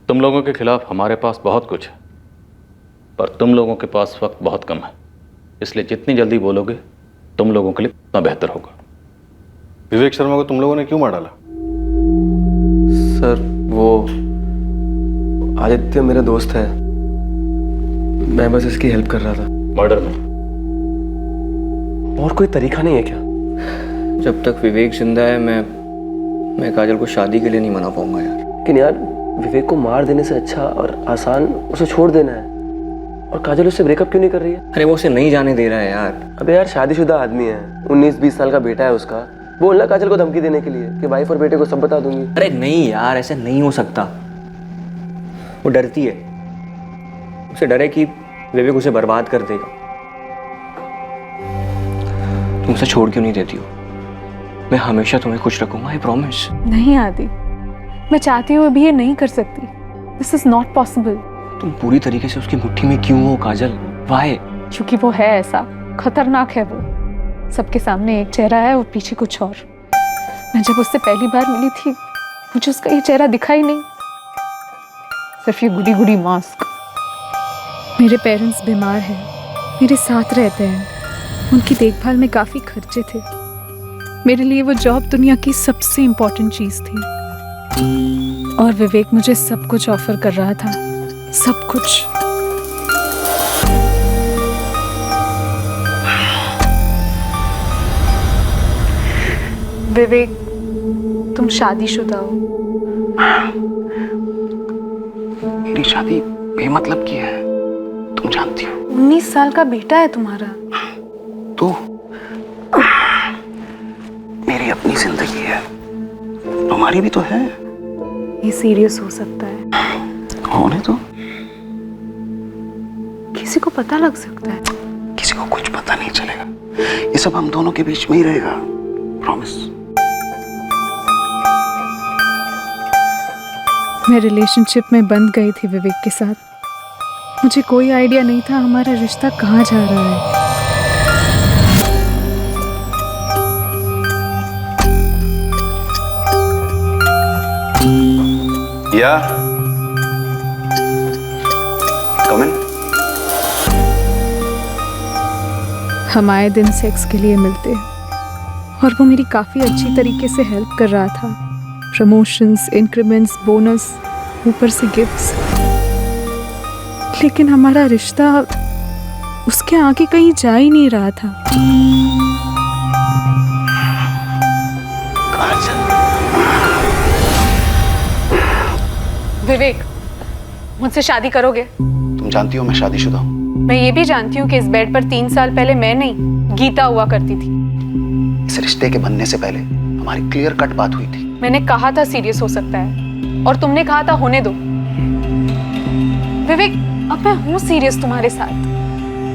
तुम लोगों के खिलाफ हमारे पास बहुत कुछ है, पर तुम लोगों के पास वक्त बहुत कम है, इसलिए जितनी जल्दी बोलोगे तुम लोगों के लिए उतना बेहतर होगा। विवेक शर्मा को तुम लोगों ने क्यों मार डाला? सर, वो आदित्य मेरा दोस्त है, मैं बस इसकी हेल्प कर रहा था। मर्डर में? और कोई तरीका नहीं है क्या? जब तक विवेक जिंदा है मैं काजल को शादी के लिए नहीं मना पाऊंगा यार। लेकिन यार, विवेक को मार देने से अच्छा और आसान उसे छोड़ देना है। और काजल उससे ब्रेकअप क्यों नहीं कर रही है? अरे वो उसे नहीं जाने दे रहा है यार। अबे यार, शादीशुदा आदमी है, 19-20 साल का बेटा है उसका। बोलना काजल को धमकी देने के लिए कि वाइफ और बेटे को सब बता दूंगी। अरे नहीं यार, ऐसे नहीं हो सकता। वो डरती है, उसे डर है कि विवेक उसे बर्बाद कर देगा। तुम उसे छोड़ क्यों नहीं देती हो? मैं हमेशा तुम्हें खुश रखूंगा, आई प्रॉमिस। नहीं आदि, मैं चाहती हूँ अभी ये नहीं कर सकती। This is not possible. तुम पूरी तरीके से उसकी मुट्ठी में क्यों हो काजल? वाई? क्योंकि वो है ऐसा, खतरनाक है वो। सबके सामने एक चेहरा है और पीछे कुछ और। मैं जब उससे पहली बार मिली थी, मुझे उसका ये चेहरा दिखा ही नहीं, सिर्फ ये गुडी गुडी मास्क। मेरे पेरेंट्स बीमार हैं, मेरे साथ रहते हैं, उनकी देखभाल में काफ़ी खर्चे थे। मेरे लिए वो जॉब दुनिया की सबसे इम्पोर्टेंट चीज़ थी। और विवेक मुझे सब कुछ ऑफर कर रहा था, सब कुछ। विवेक, तुम शादीशुदा हो। मेरी शादी बेमतलब की है, तुम जानती हो। 19 साल का बेटा है तुम्हारा। तो मेरी अपनी जिंदगी है, तुम्हारी भी तो है। ये सीरियस हो सकता है। होने तो किसी को पता लग सकता है। किसी को कुछ पता नहीं चलेगा, ये सब हम दोनों के बीच में ही रहेगा, प्रॉमिस। मैं रिलेशनशिप में बंध गई थी विवेक के साथ। मुझे कोई आइडिया नहीं था हमारा रिश्ता कहाँ जा रहा है। या कम इन। हम आए दिन सेक्स के लिए मिलते और वो मेरी काफ़ी अच्छी तरीके से हेल्प कर रहा था। प्रमोशंस, इंक्रीमेंट्स, बोनस, ऊपर से गिफ्ट्स। लेकिन हमारा रिश्ता उसके आगे कहीं जा ही नहीं रहा था। विवेक, मुझसे शादी करोगे? तुम जानती हो मैं शादीशुदा हूँ। मैं ये भी जानती हूँ कि इस बेड पर 3 साल पहले मैं नहीं, गीता हुआ करती थी। इस रिश्ते के बनने से पहले हमारी क्लियर कट बात हुई थी। मैंने कहा था सीरियस हो सकता है और तुमने कहा था होने दो। विवेक, अब मैं हूँ सीरियस तुम्हारे साथ।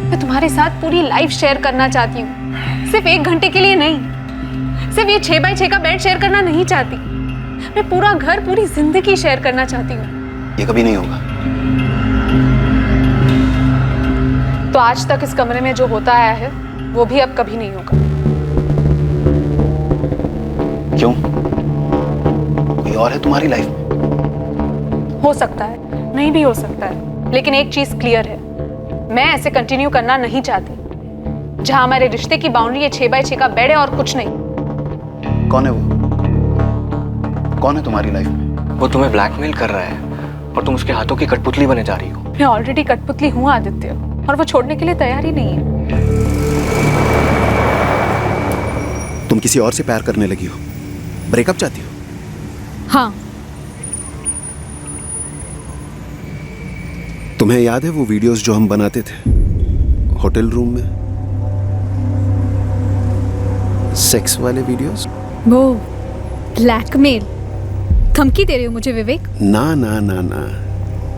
मैं तुम्हारे साथ पूरी लाइफ शेयर करना चाहती हूँ, सिर्फ 1 घंटे के लिए नहीं। सिर्फ ये 6 बाय 6 का बेड शेयर करना नहीं चाहती। मैं पूरा घर, पूरी जिंदगी शेयर करना चाहती हूँ। ये कभी नहीं होगा। तो आज तक इस कमरे में जो होता आया है वो भी अब कभी नहीं होगा। क्यों? कोई और है तुम्हारी लाइफ में? हो सकता है, नहीं भी हो सकता है, लेकिन एक चीज क्लियर है, मैं ऐसे कंटिन्यू करना नहीं चाहती। जहां हमारे रिश्ते की बाउंड्री है 6 बाय 6 का बेड है और कुछ नहीं। कौन है वो? कौन है तुम्हारी लाइफ में? वो तुम्हें ब्लैकमेल कर रहा है और तुम उसके हाथों की कठपुतली बने जा रही हो। मैं ऑलरेडी कठपुतली हूँ आदित्य, और वो छोड़ने के लिए तैयार ही नहीं है। तुम किसी और से प्यार करने लगी हो, ब्रेकअप चाहती हो? हाँ। तुम्हें याद है वो वीडियोस जो हम बनाते थे होटल रूम में, सेक्स वाले वीडियोस? वो ब्लैकमेल, धमकी दे रहे हो मुझे विवेक? ना ना ना ना,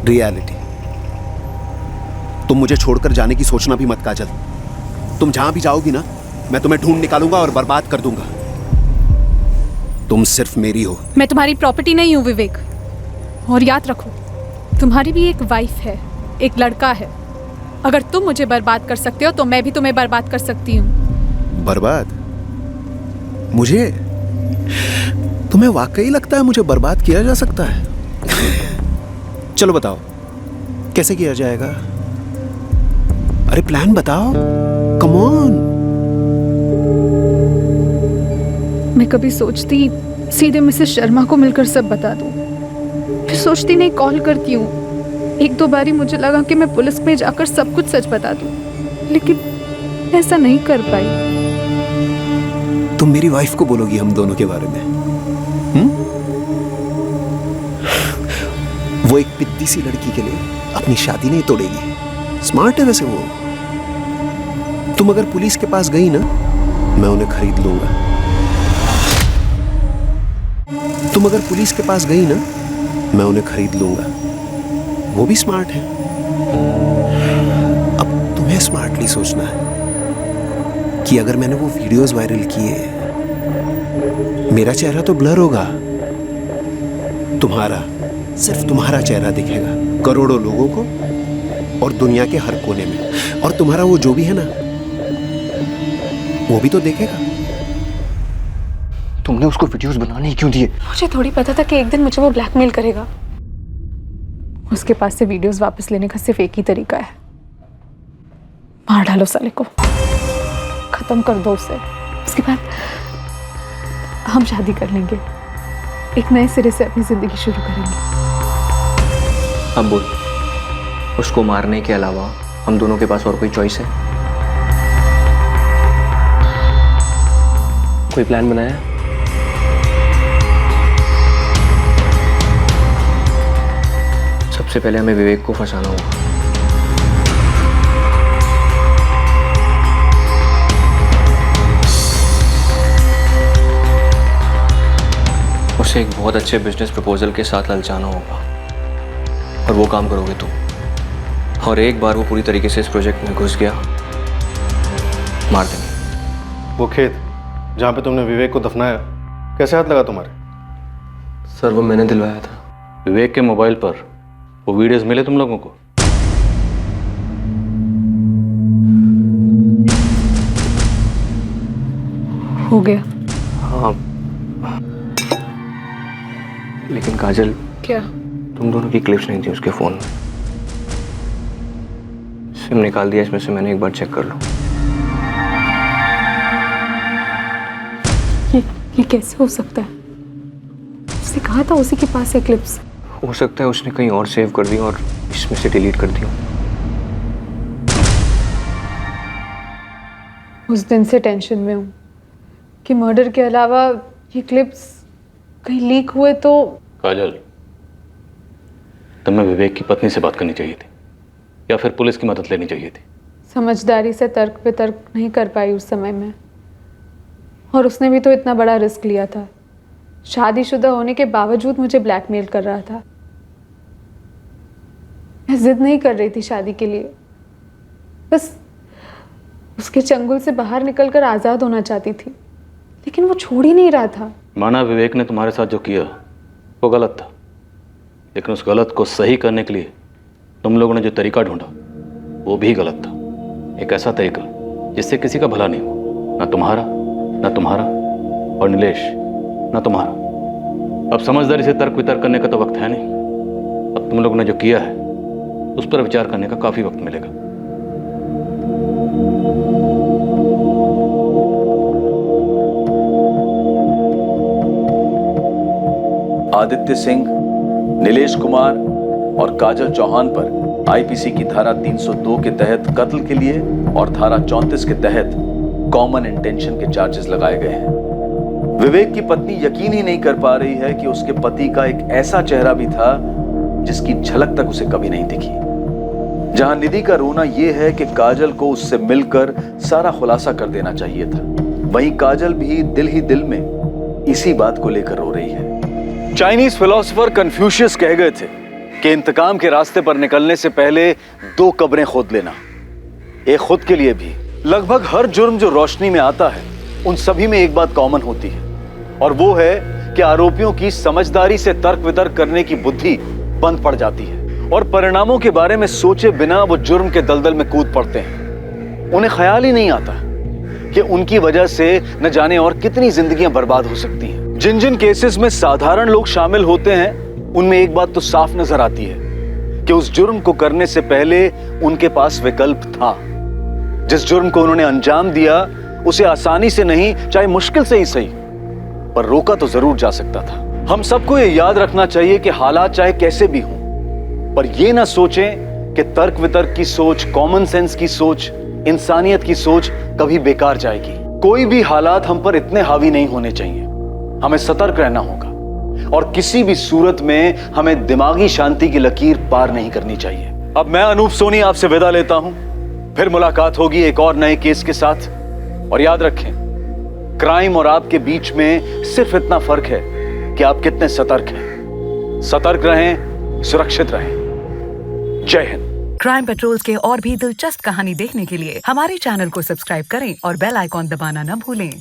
रियलिटी। तुम मुझे छोड़कर जाने की सोचना भी मत काजल। तुम जहां भी जाओगी ना, मैं तुम्हें ढूंढ निकालूंगा और बर्बाद कर दूंगा। तुम सिर्फ मेरी हो। मैं तुम्हारी प्रॉपर्टी नहीं हूँ विवेक, और याद रखो तुम्हारी भी एक वाइफ है, एक लड़का है। अगर तुम मुझे बर्बाद कर सकते हो तो मैं भी तुम्हें बर्बाद कर सकती हूँ। बर्बाद? मुझे? तुम्हें वाकई लगता है मुझे बर्बाद किया जा सकता है? चलो बताओ कैसे किया जाएगा? अरे प्लान बताओ, कम ऑन। मैं कभी सोचती सीधे मिसेस शर्मा को मिलकर सब बता दूं, फिर सोचती नहीं कॉल करती हूँ। 1-2 बारी मुझे लगा कि मैं पुलिस में जाकर सब कुछ सच बता दूं, लेकिन ऐसा नहीं कर पाई। तुम मेरी वाइफ को बोलोगी हम दोनों के बारे में? वो एक पिद्दी सी लड़की के लिए अपनी शादी नहीं तोड़ेगी। स्मार्ट है वैसे वो। तुम अगर पुलिस के पास गई ना, मैं उन्हें खरीद लूंगा। तुम अगर पुलिस के पास गई ना, मैं उन्हें खरीद लूंगा। वो भी स्मार्ट है। अब तुम्हें स्मार्टली सोचना है कि अगर मैंने वो वीडियोस वायरल किए, मेरा चेहरा तो ब्लर होगा, तुम्हारा, सिर्फ तुम्हारा चेहरा दिखेगा करोड़ों लोगों को और दुनिया के हर कोने में। और तुम्हारा वो जो भी है ना, वो भी तो देखेगा। तुमने उसको वीडियोस बनाने ही क्यों दिए? मुझे थोड़ी पता था कि एक दिन मुझे वो ब्लैकमेल करेगा। उसके पास से वीडियोस वापस लेने का सिर्फ एक ही तरीका है, मार डालो साले को, खत्म कर दो उसे। उसके बाद हम शादी कर लेंगे, एक नए सिरे से अपनी जिंदगी शुरू करेंगे। अब बोल, उसको मारने के अलावा हम दोनों के पास और कोई चॉइस है? कोई प्लान बनाया? सबसे पहले हमें विवेक को फंसाना होगा। उसे एक बहुत अच्छे बिजनेस प्रपोजल के साथ ललचाना होगा और वो काम करोगे तुम। और एक बार वो पूरी तरीके से इस प्रोजेक्ट में घुस गया, मार देंगे। वो खेत जहाँ पे तुमने विवेक को दफनाया, कैसे हाथ लगा तुम्हारे? सर वो मैंने दिलवाया था। विवेक के मोबाइल पर वो वीडियोस मिले तुम लोगों को? हो गया। हाँ, लेकिन काजल, क्या? तुम दोनों की क्लिप्स नहीं थी उसके फोन में। सिम निकाल दिया इसमें से मैंने, एक बार चेक कर लो। ये कैसे हो सकता है? उसने कहा था उसी के पास है क्लिप्स। हो सकता है उसने कहीं और सेव कर दी और इसमें से डिलीट कर दी। उस दिन से टेंशन में हूँ कि मर्डर के अलावा ये क्लिप्स कहीं लीक हुए तो। काजल, तुम्हें विवेक की पत्नी से बात करनी चाहिए थी या फिर पुलिस की मदद लेनी चाहिए थी। समझदारी से तर्क पे तर्क नहीं कर पाई उस समय में, और उसने भी तो इतना बड़ा रिस्क लिया था। शादीशुदा होने के बावजूद मुझे ब्लैकमेल कर रहा था। मैं जिद नहीं कर रही थी शादी के लिए, बस उसके चंगुल से बाहर निकलकर आज़ाद होना चाहती थी, लेकिन वो छोड़ ही नहीं रहा था। माना विवेक ने तुम्हारे साथ जो किया वो गलत था, लेकिन उस गलत को सही करने के लिए तुम लोगों ने जो तरीका ढूंढा वो भी गलत था। एक ऐसा तरीका जिससे किसी का भला नहीं हो, ना तुम्हारा, ना तुम्हारा, और नीलेश, ना तुम्हारा। अब समझदारी से तर्क वितर्क करने का तो वक्त है नहीं। अब तुम लोगों ने जो किया है उस पर विचार करने का काफी वक्त मिलेगा। आदित्य सिंह, नीलेश कुमार और काजल चौहान पर आईपीसी की धारा 302 के तहत कत्ल के लिए और धारा 34 के तहत कॉमन इंटेंशन के चार्जेस लगाए गए हैं। विवेक की पत्नी यकीन ही नहीं कर पा रही है कि उसके पति का एक ऐसा चेहरा भी था जिसकी झलक तक उसे कभी नहीं दिखी। जहां निधि का रोना यह है कि काजल को उससे मिलकर सारा खुलासा कर देना चाहिए था, वहीं काजल भी दिल ही दिल में इसी बात को लेकर रो रही है। चाइनीज फिलोसोफर कन्फ्यूशियस कह गए थे कि इंतकाम के रास्ते पर निकलने से पहले 2 कब्रें खोद लेना। एक खुद के लिए भी। लगभग हर जुर्म जो रोशनी में आता है उन सभी में एक बात कॉमन होती है, और वो है कि आरोपियों की समझदारी से तर्क वितर्क करने की बुद्धि बंद पड़ जाती है और परिणामों के बारे में सोचे बिना वो जुर्म के दलदल में कूद पड़ते हैं। उन्हें ख्याल ही नहीं आता कि उनकी वजह से न जाने और कितनी जिंदगियां बर्बाद हो सकती हैं। जिन जिन केसेस में साधारण लोग शामिल होते हैं उनमें एक बात तो साफ नजर आती है कि उस जुर्म को करने से पहले उनके पास विकल्प था। जिस जुर्म को उन्होंने अंजाम दिया उसे आसानी से नहीं, चाहे मुश्किल से ही सही, पर रोका तो जरूर जा सकता था। हम सबको ये याद रखना चाहिए कि हालात चाहे कैसे भी हों, पर यह ना सोचें कि तर्क वितर्क की सोच, कॉमन सेंस की सोच, इंसानियत की सोच कभी बेकार जाएगी। कोई भी हालात हम पर इतने हावी नहीं होने चाहिए। हमें सतर्क रहना होगा और किसी भी सूरत में हमें दिमागी शांति की लकीर पार नहीं करनी चाहिए। अब मैं अनूप सोनी आपसे विदा लेता हूं, फिर मुलाकात होगी एक और नए केस के साथ। और याद रखें, क्राइम और आपके बीच में सिर्फ इतना फर्क है कि आप कितने सतर्क हैं। सतर्क रहें, सुरक्षित रहें। जय हिंद। क्राइम पेट्रोल्स के और भी दिलचस्प कहानी देखने के लिए हमारे चैनल को सब्सक्राइब करें और बेल आइकॉन दबाना न भूलें।